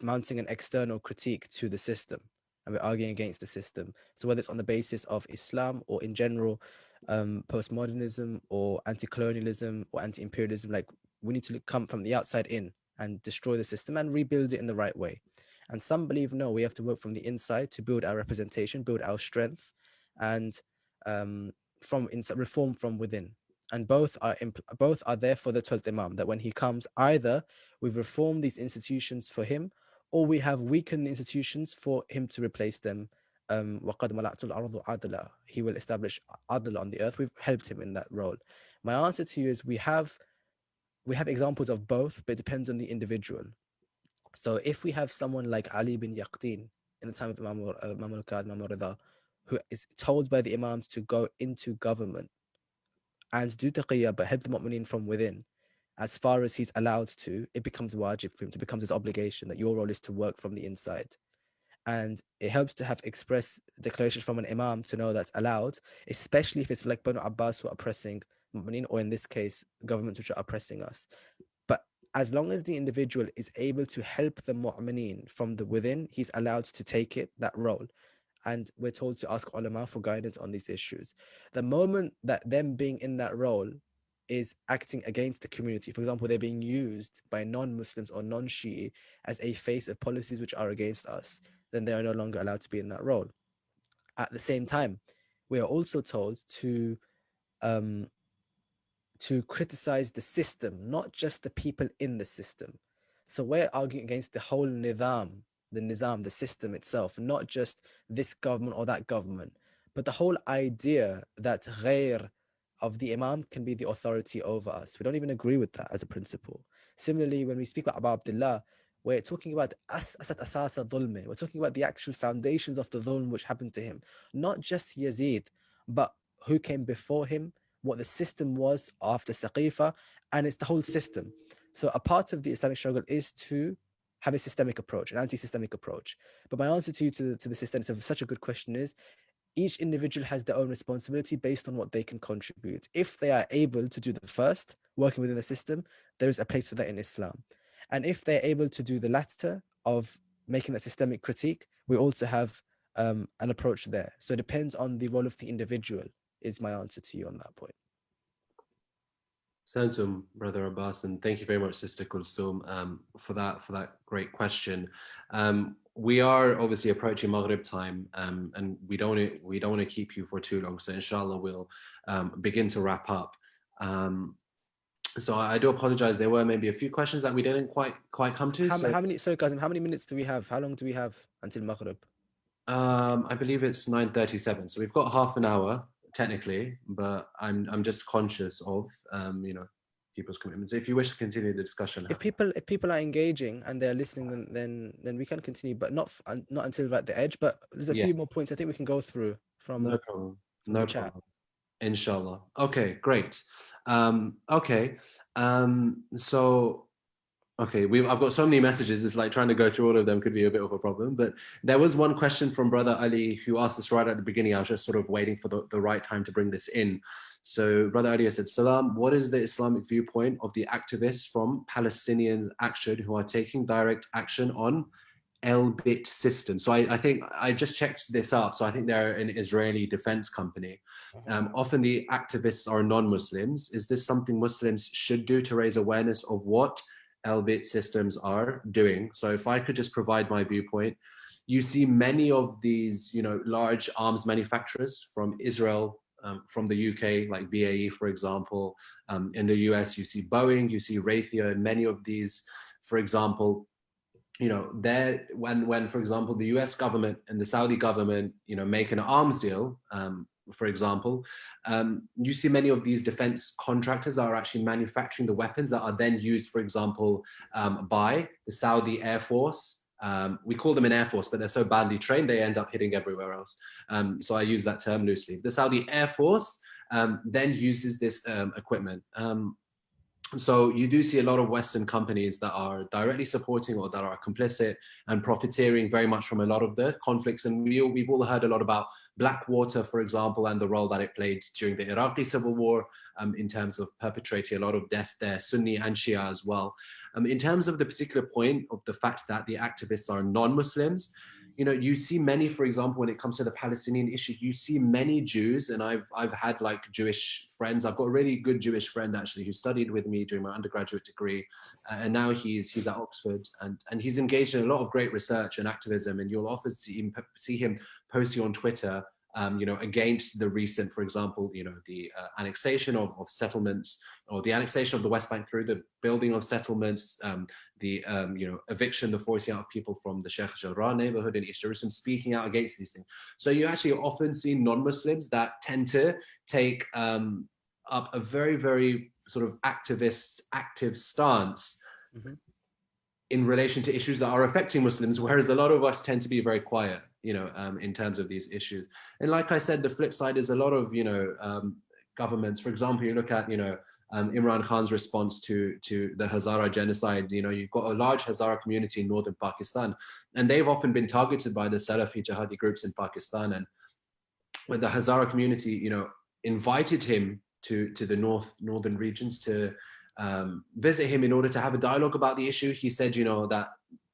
mounting an external critique to the system and we're arguing against the system. So whether it's on the basis of Islam or in general postmodernism or anti-colonialism or anti-imperialism, like we need to come from the outside in and destroy the system and rebuild it in the right way. And some believe, no, we have to work from the inside to build our representation, build our strength, and reform from within. And both are there for the 12th Imam, that when he comes, either we've reformed these institutions for him, or we have weakened the institutions for him to replace them. وَقَدْ مَلَأْتُ الْأَرْضُ عَدْلًا. He will establish adl on the earth. We've helped him in that role. My answer to you is we have examples of both, but it depends on the individual. So if we have someone like Ali bin Yaqtin in the time of Imam al-Qad, Imam al-Rida, who is told by the Imams to go into government and do taqiyya, but help the mu'mineen from within, as far as he's allowed to, it becomes wajib for him, it becomes his obligation, that your role is to work from the inside. And it helps to have express declaration from an Imam to know that's allowed, especially if it's like Banu Abbas who are oppressing mu'mineen, or in this case, governments which are oppressing us. But as long as the individual is able to help the mu'mineen from the within, he's allowed to take that role. And we're told to ask ulama for guidance on these issues. The moment that them being in that role is acting against the community, for example, they're being used by non-Muslims or non-Shi'i as a face of policies which are against us, then they are no longer allowed to be in that role. At the same time, we are also told to criticize the system, not just the people in the system. So we're arguing against the whole nizam, the system itself, not just this government or that government, but the whole idea that ghair of the Imam can be the authority over us. We don't even agree with that as a principle. Similarly, when we speak about Abu Abdullah, we're talking about we're talking about the actual foundations of the dhulm which happened to him, not just Yazid, but who came before him, what the system was after Saqifa, and it's the whole system. So a part of the Islamic struggle is to have a systemic approach, an anti-systemic approach. But my answer to you to the system, it's such a good question, is each individual has their own responsibility based on what they can contribute. If they are able to do the first, working within the system, there is a place for that in Islam. And if they're able to do the latter of making that systemic critique, we also have an approach there. So it depends on the role of the individual, is my answer to you on that point. Santum, Brother Abbas, and thank you very much, Sister Kulsum, for that great question. We are obviously approaching Maghrib time, and we don't want to keep you for too long. So inshallah, we'll begin to wrap up. So I do apologize. There were maybe a few questions that we didn't quite come to. How many? Sorry, Kazim. How many minutes do we have? How long do we have until Maghrib? I believe it's 9:37. So we've got half an hour technically, but I'm just conscious of people's commitments. If you wish to continue the discussion. If people are engaging and they're listening, then we can continue, but not until we're at the edge. But there's a few more points I think we can go through from No problem. from No the chat. problem. Inshallah. Okay, great. Okay. So okay, I've got so many messages. It's like trying to go through all of them could be a bit of a problem. But there was one question from Brother Ali who asked us right at the beginning. I was just sort of waiting for the right time to bring this in. So Brother Ali said, Salam, what is the Islamic viewpoint of the activists from Palestinian Action who are taking direct action on Elbit system? So I think I just checked this up. So I think they're an Israeli defense company. Often the activists are non-Muslims. Is this something Muslims should do to raise awareness of what Elbit systems are doing? So if I could just provide my viewpoint, you see many of these, large arms manufacturers from Israel, from the UK, like BAE, for example. In the US, you see Boeing, you see Raytheon, and many of these, for example, when, for example, the US government and the Saudi government, make an arms deal, for example, you see many of these defense contractors that are actually manufacturing the weapons that are then used, for example, by the Saudi Air Force. We call them an Air Force, but they're so badly trained, they end up hitting everywhere else. So I use that term loosely. The Saudi Air Force then uses this equipment. So you do see a lot of Western companies that are directly supporting or that are complicit and profiteering very much from a lot of the conflicts. And we've all heard a lot about Blackwater, for example, and the role that it played during the Iraqi civil war in terms of perpetrating a lot of deaths there, Sunni and Shia as well. In terms of the particular point of the fact that the activists are non-Muslims, you see many, for example, when it comes to the Palestinian issue, you see many Jews, and I've had like Jewish friends. I've got a really good Jewish friend actually who studied with me during my undergraduate degree, and now he's at Oxford, and he's engaged in a lot of great research and activism. And you'll often see him posting on Twitter, against the recent, for example, the annexation of settlements, or the annexation of the West Bank through the building of settlements, the eviction, the forcing out of people from the Sheikh Jarrah neighborhood in East Jerusalem, speaking out against these things. So you actually often see non-Muslims that tend to take up a very, very sort of active stance in relation to issues that are affecting Muslims, whereas a lot of us tend to be very quiet, in terms of these issues. And like I said, the flip side is a lot of, governments. For example, you look at, Imran Khan's response to the Hazara genocide. You've got a large Hazara community in northern Pakistan, and they've often been targeted by the Salafi jihadi groups in Pakistan. And when the Hazara community, invited him to the northern regions to visit him in order to have a dialogue about the issue, he said, that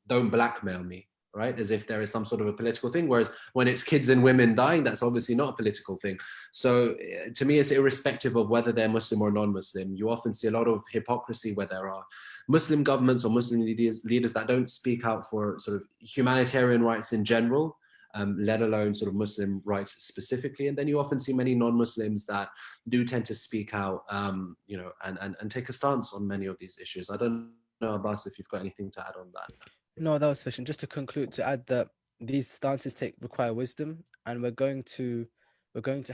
don't blackmail me, right? As if there is some sort of a political thing. Whereas when it's kids and women dying, that's obviously not a political thing. So to me, it's irrespective of whether they're Muslim or non-Muslim. You often see a lot of hypocrisy where there are Muslim governments or Muslim leaders that don't speak out for sort of humanitarian rights in general, let alone sort of Muslim rights specifically. And then you often see many non-Muslims that do tend to speak out, and take a stance on many of these issues. I don't know, Abbas, if you've got anything to add on that. No, that was sufficient. Just to conclude, to add that these stances require wisdom, and we're going to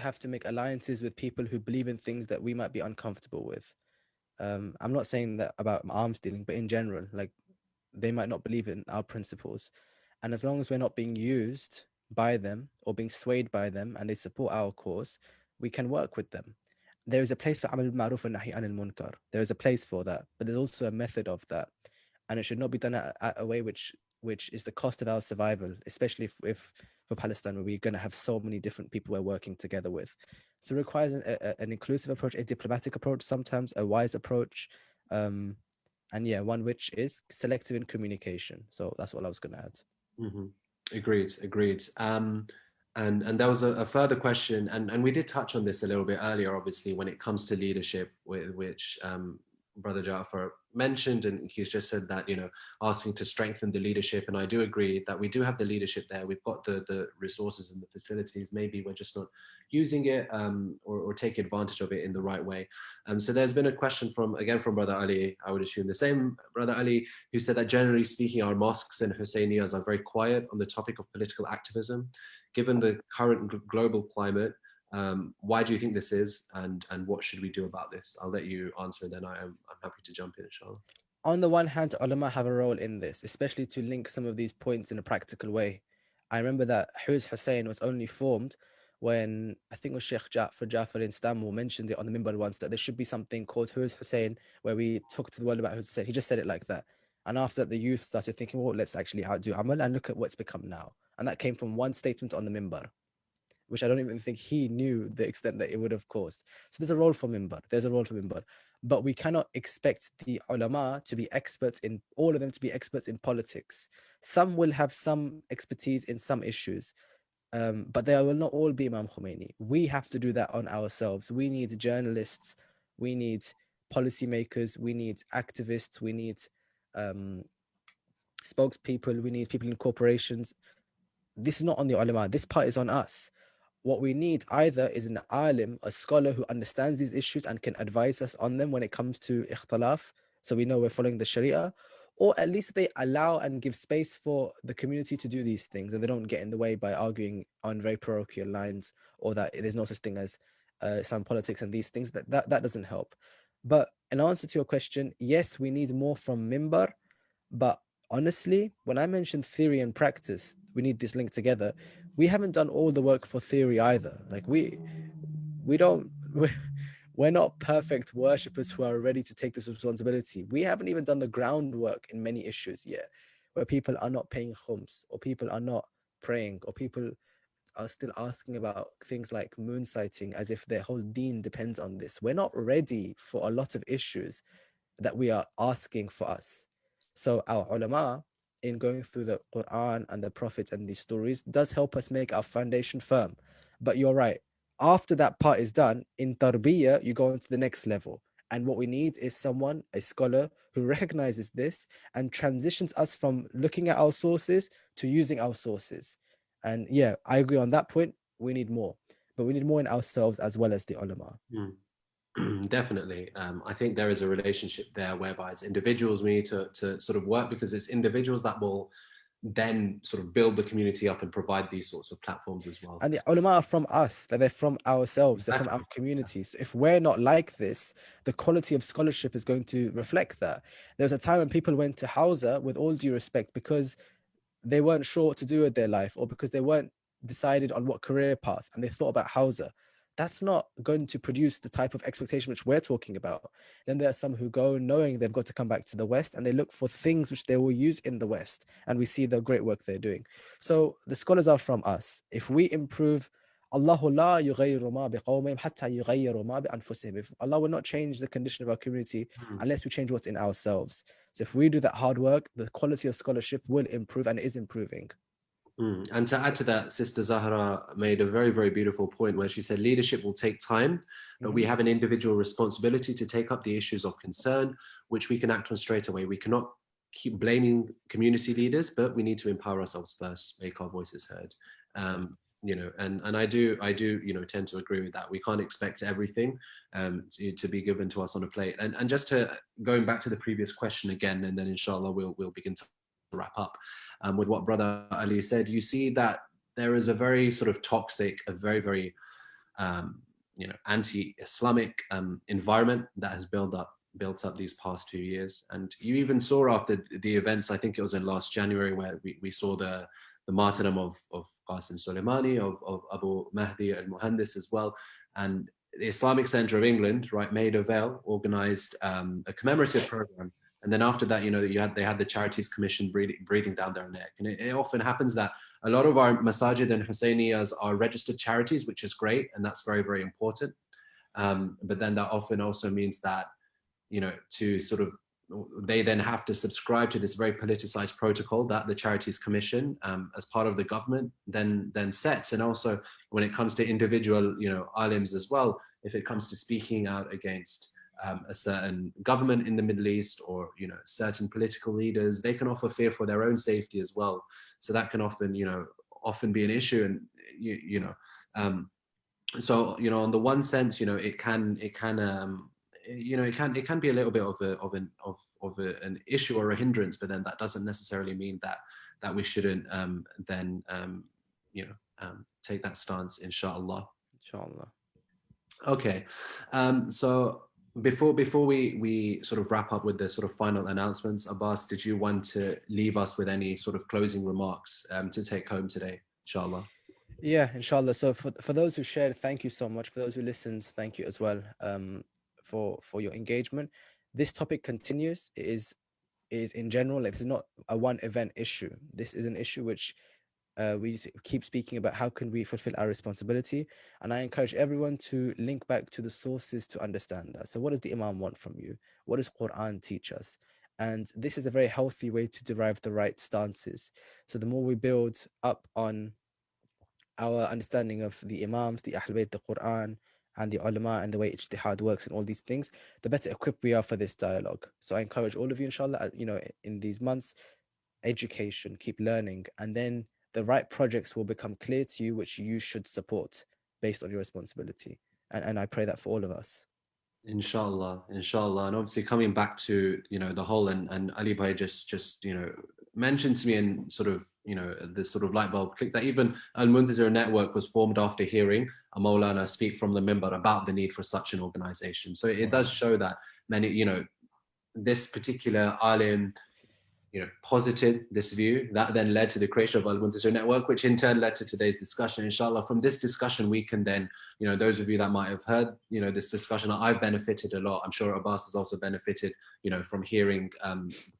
have to make alliances with people who believe in things that we might be uncomfortable with. I'm not saying that about arms dealing, but in general, like, they might not believe in our principles. And as long as we're not being used by them or being swayed by them, and they support our cause, we can work with them. There is a place for amal al-ma'ruf and nahi anil munkar. There is a place for that, but there's also a method of that, and it should not be done at a way which is the cost of our survival, especially if for Palestine, where we're going to have so many different people we're working together with. So it requires an inclusive approach, a diplomatic approach, sometimes a wise approach, and yeah, one which is selective in communication. So that's what I was going to add. Mm-hmm. Agreed. And there was a further question, and we did touch on this a little bit earlier, obviously, when it comes to leadership, which Brother Ja'far mentioned, and he's just said that, asking to strengthen the leadership. And I do agree that we do have the leadership there. We've got the resources and the facilities. Maybe we're just not using it, or take advantage of it in the right way. So there's been a question from Brother Ali, I would assume the same Brother Ali, who said that generally speaking, our mosques and Husseinias are very quiet on the topic of political activism. Given the current global climate, Why do you think this is, and what should we do about this? I'll let you answer, and then I'm happy to jump in, inshallah. On the one hand, ulama have a role in this, especially to link some of these points in a practical way. I remember that Huz Hussein was only formed when I think it was Sheikh Jafar in Istanbul mentioned it on the Mimbar once, that there should be something called Huz Hussein, where we talk to the world about Huz Hussein. He just said it like that. And after that, the youth started thinking, well, let's actually outdo Amal and look at what's become now. And that came from one statement on the Mimbar, which I don't even think he knew the extent that it would have caused. So there's a role for Mimbar. There's a role for Mimbar. But we cannot expect the ulama to be experts in, all of them to be experts in politics. Some will have some expertise in some issues, but they will not all be Imam Khomeini. We have to do that on ourselves. We need journalists, we need policymakers, we need activists, we need spokespeople, we need people in corporations. This is not on the ulama. This part is on us. What we need either is an alim, a scholar who understands these issues and can advise us on them when it comes to ikhtilaf, so we know we're following the Sharia, or at least they allow and give space for the community to do these things and they don't get in the way by arguing on very parochial lines, or that there's no such thing as some politics and these things. That doesn't help. But in answer to your question, yes, we need more from Mimbar, but honestly, when I mentioned theory and practice, we need this link together. We haven't done all the work for theory either. Like we don't, we're not perfect worshippers who are ready to take this responsibility. We haven't even done the groundwork in many issues yet, where people are not paying khums, or people are not praying, or people are still asking about things like moon sighting as if their whole deen depends on this. We're not ready for a lot of issues that we are asking for us. So our ulama, in going through the Quran and the prophets and these stories, does help us make our foundation firm. But you're right, after that part is done, in tarbiyah, you go into the next level. And what we need is someone, a scholar, who recognizes this and transitions us from looking at our sources to using our sources. And yeah, I agree on that point. We need more, but we need more in ourselves as well as the ulama. Definitely. I think there is a relationship there whereby as individuals we need to sort of work, because it's individuals that will then sort of build the community up and provide these sorts of platforms as well. And the ulama are from us, that they're from ourselves, they're from our communities. So if we're not like this, the quality of scholarship is going to reflect that. There was a time when people went to Hausa, with all due respect, because they weren't sure what to do with their life, or because they weren't decided on what career path and they thought about Hausa. That's not going to produce the type of expectation which we're talking about. Then there are some who go knowing they've got to come back to the West, and they look for things which they will use in the West, and we see the great work they're doing. So the scholars are from us. If we improve, Allah la yughayyiru ma biqawmihim hatta yughayyiru ma bi anfusihim. Allah will not change the condition of our community unless we change what's in ourselves. So if we do that hard work, the quality of scholarship will improve, and is improving. And to add to that, Sister Zahra made a very, very beautiful point where she said leadership will take time, but we have an individual responsibility to take up the issues of concern, which we can act on straight away. We cannot keep blaming community leaders, but we need to empower ourselves first, make our voices heard. You know, and I do, you know, tend to agree with that. We can't expect everything to be given to us on a plate. And just to going back to the previous question again, and then inshallah we'll begin to wrap up with what Brother Ali said. You see that there is a very sort of toxic, a very, very you know, anti-Islamic environment that has built up these past few years. And you even saw after the events, I think it was in last January, where we saw the martyrdom of Qasim Soleimani, of Abu Mahdi al-Muhandis as well. And the Islamic Center of England, right, Maid of Vale, organized a commemorative program. And then after that, you know, they had the Charities Commission breathing down their neck. And it often happens that a lot of our masajid and Hussainiyas are registered charities, which is great, and that's very, very important. But then that often also means that, you know, to sort of, they then have to subscribe to this very politicized protocol that the Charities Commission, as part of the government, then sets. And also when it comes to individual, you know, alims as well, if it comes to speaking out against a certain government in the Middle East, or, you know, certain political leaders, they can offer fear for their own safety as well. So that can often, you know, be an issue. And you know, so, you know, on the one sense, you know, it can you know, it can be a little bit of an issue or a hindrance, but then that doesn't necessarily mean that we shouldn't then you know, take that stance, inshallah. Inshallah. Okay, so before we sort of wrap up with the sort of final announcements, Abbas, did you want to leave us with any sort of closing remarks to take home today, inshallah? Yeah, inshallah. So for those who shared, thank you so much. For those who listened, thank you as well for your engagement. This topic continues. It is in general, it's not a one event issue. This is an issue which we keep speaking about how can we fulfill our responsibility. And I encourage everyone to link back to the sources to understand that. So what does the Imam want from you? What does Quran teach us? And this is a very healthy way to derive the right stances. So the more we build up on our understanding of the Imams, the Ahl Bayt, the Quran, and the ulama, and the way ijtihad works and all these things, the better equipped we are for this dialogue. So I encourage all of you, inshallah, in these months, education, keep learning, and then the right projects will become clear to you, which you should support based on your responsibility. And I pray that for all of us. Inshallah, inshallah. And obviously coming back to, the whole, and Ali Bhai just, mentioned to me and sort of, this sort of light bulb click that even Al-Muntazir network was formed after hearing a Maulana speak from the minbar about the need for such an organization. So it does show that many, this particular alim, posited this view that then led to the creation of Al-Muntazir network, which in turn led to today's discussion. Inshallah, from this discussion, we can then, those of you that might have heard, this discussion, I've benefited a lot. I'm sure Abbas has also benefited, from hearing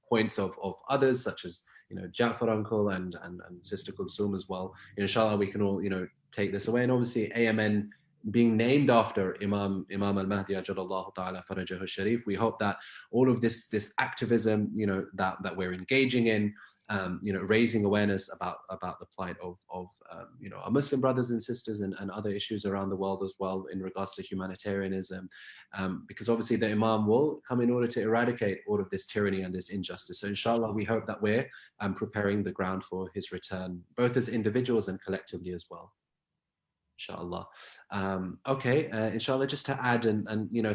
points of others, such as, Ja'far uncle and Sister Kulsum as well. Inshallah, we can all, take this away. And obviously AMN being named after Imam al-Mahdi ajalallahu ta'ala farajahu sharif, we hope that all of this activism, that we're engaging in, raising awareness about the plight of our Muslim brothers and sisters and other issues around the world as well in regards to humanitarianism, because obviously the Imam will come in order to eradicate all of this tyranny and this injustice. So inshallah, we hope that we're preparing the ground for his return, both as individuals and collectively as well. Inshallah. Okay, inshallah, just to add, and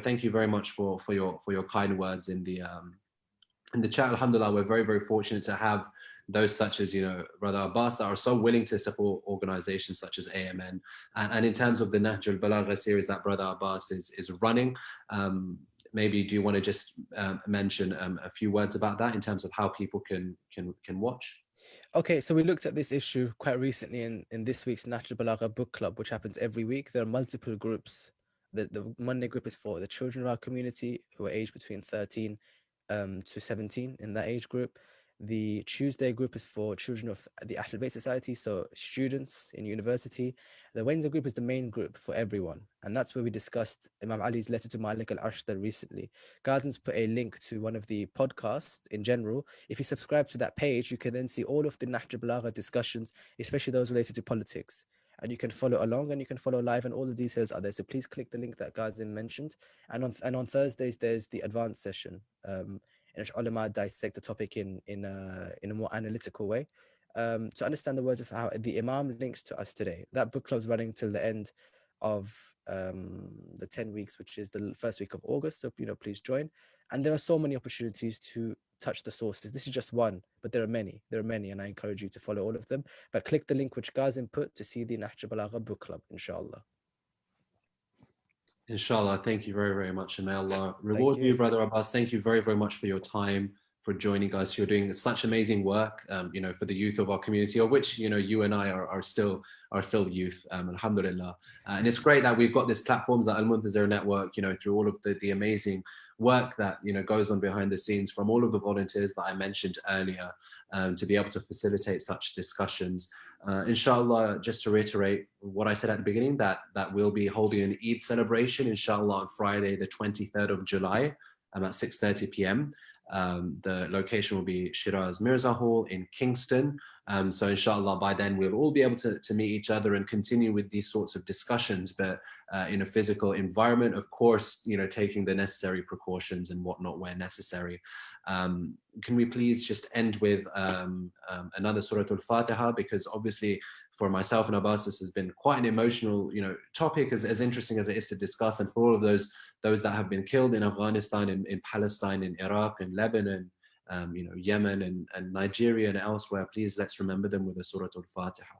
thank you very much for your kind words in the chat. Alhamdulillah, we're very, very fortunate to have those such as, Brother Abbas, that are so willing to support organizations such as AMN. And in terms of the Nahj al-Balagha series that Brother Abbas is running, maybe do you want to just mention a few words about that in terms of how people can watch? Okay, so we looked at this issue quite recently in this week's Nahj al-Balagha book club, which happens every week. There are multiple groups. The Monday group is for the children of our community who are aged between 13 to 17 in that age group. The Tuesday group is for children of the Ahl Bayt Society, so students in university. The Wednesday group is the main group for everyone. And that's where we discussed Imam Ali's letter to Malik al-Ashtar recently. Kazim's put a link to one of the podcasts in general. If you subscribe to that page, you can then see all of the Nahj al-Balagha discussions, especially those related to politics. And you can follow along and you can follow live, and all the details are there. So please click the link that Kazim mentioned. And on Thursdays, there's the advanced session. In which ulama dissect the topic in a more analytical way, to understand the words of how the Imam links to us today. That book club's running till the end of the 10 weeks, which is the first week of August. So, please join. And there are so many opportunities to touch the sources. This is just one, but there are many, and I encourage you to follow all of them. But click the link which Kazim put to see the Nahj al-Balagha book club, inshallah. Inshallah, thank you very, very much. And may Allah reward you, Brother Abbas. Thank you very, very much for your time, for joining us. You're doing such amazing work, for the youth of our community, of which, you and I are still youth, alhamdulillah. And it's great that we've got this platforms that Al-Muntazir network, through all of the amazing work that, goes on behind the scenes from all of the volunteers that I mentioned earlier, to be able to facilitate such discussions. Inshallah, just to reiterate what I said at the beginning, that we'll be holding an Eid celebration, inshallah, on Friday, the 23rd of July, at 6:30 p.m. The location will be Shiraz Mirza Hall in Kingston. So inshallah, by then we'll all be able to meet each other and continue with these sorts of discussions, but in a physical environment, of course, taking the necessary precautions and whatnot where necessary. Can we please just end with another Surah Al-Fatiha, because obviously for myself and Abbas, this has been quite an emotional, topic, as interesting as it is to discuss. And for all of those that have been killed in Afghanistan, in Palestine, in Iraq, in Lebanon, Yemen and Nigeria and elsewhere, please let's remember them with a Surah Al-Fatiha.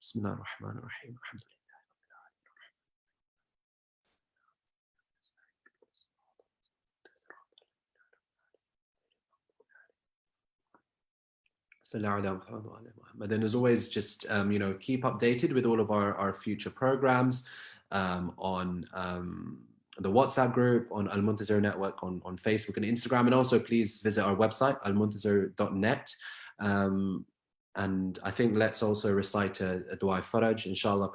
Bismillah ar-Rahman ar-Rahim. And as always, just keep updated with all of our future programs on the WhatsApp group, on Al-Muntazir Network, on Facebook and Instagram, and also please visit our website almuntazir.net. And I think let's also recite a dua faraj, inshallah,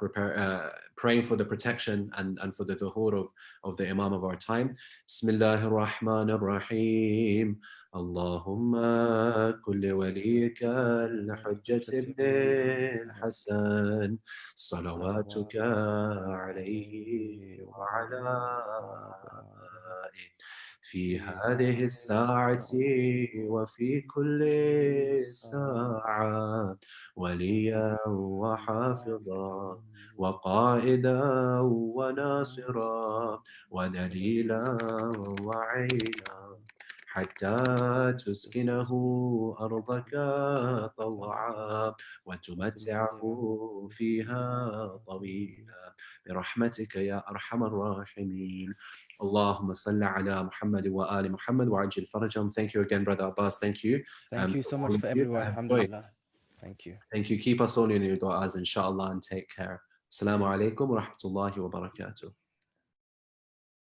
praying for the protection and for the duhur of the Imam of our time. Bismillahir Rahmanir Rahim. Allahumma kulli waliyika al-Hujjat ibn al-Hasan salawatuka alayhi wa ala في هذه الساعة وفي كل ساعة وليا وحافظا وقائدا وناصرا ودليلا وعينا حتى تسكنه أرضك طوعا وتمتعه فيها طويلا برحمتك يا أرحم الراحمين. Allahumma salli ala Muhammad wa ali Muhammad wa ajil farajam. Thank you again, Brother Abbas. Thank you. Thank you so much for everyone. Alhamdulillah. Thank you. Thank you. Keep us all in your du'as, inshallah, and take care. Assalamu alaikum wa rahmatullahi wa barakatuh.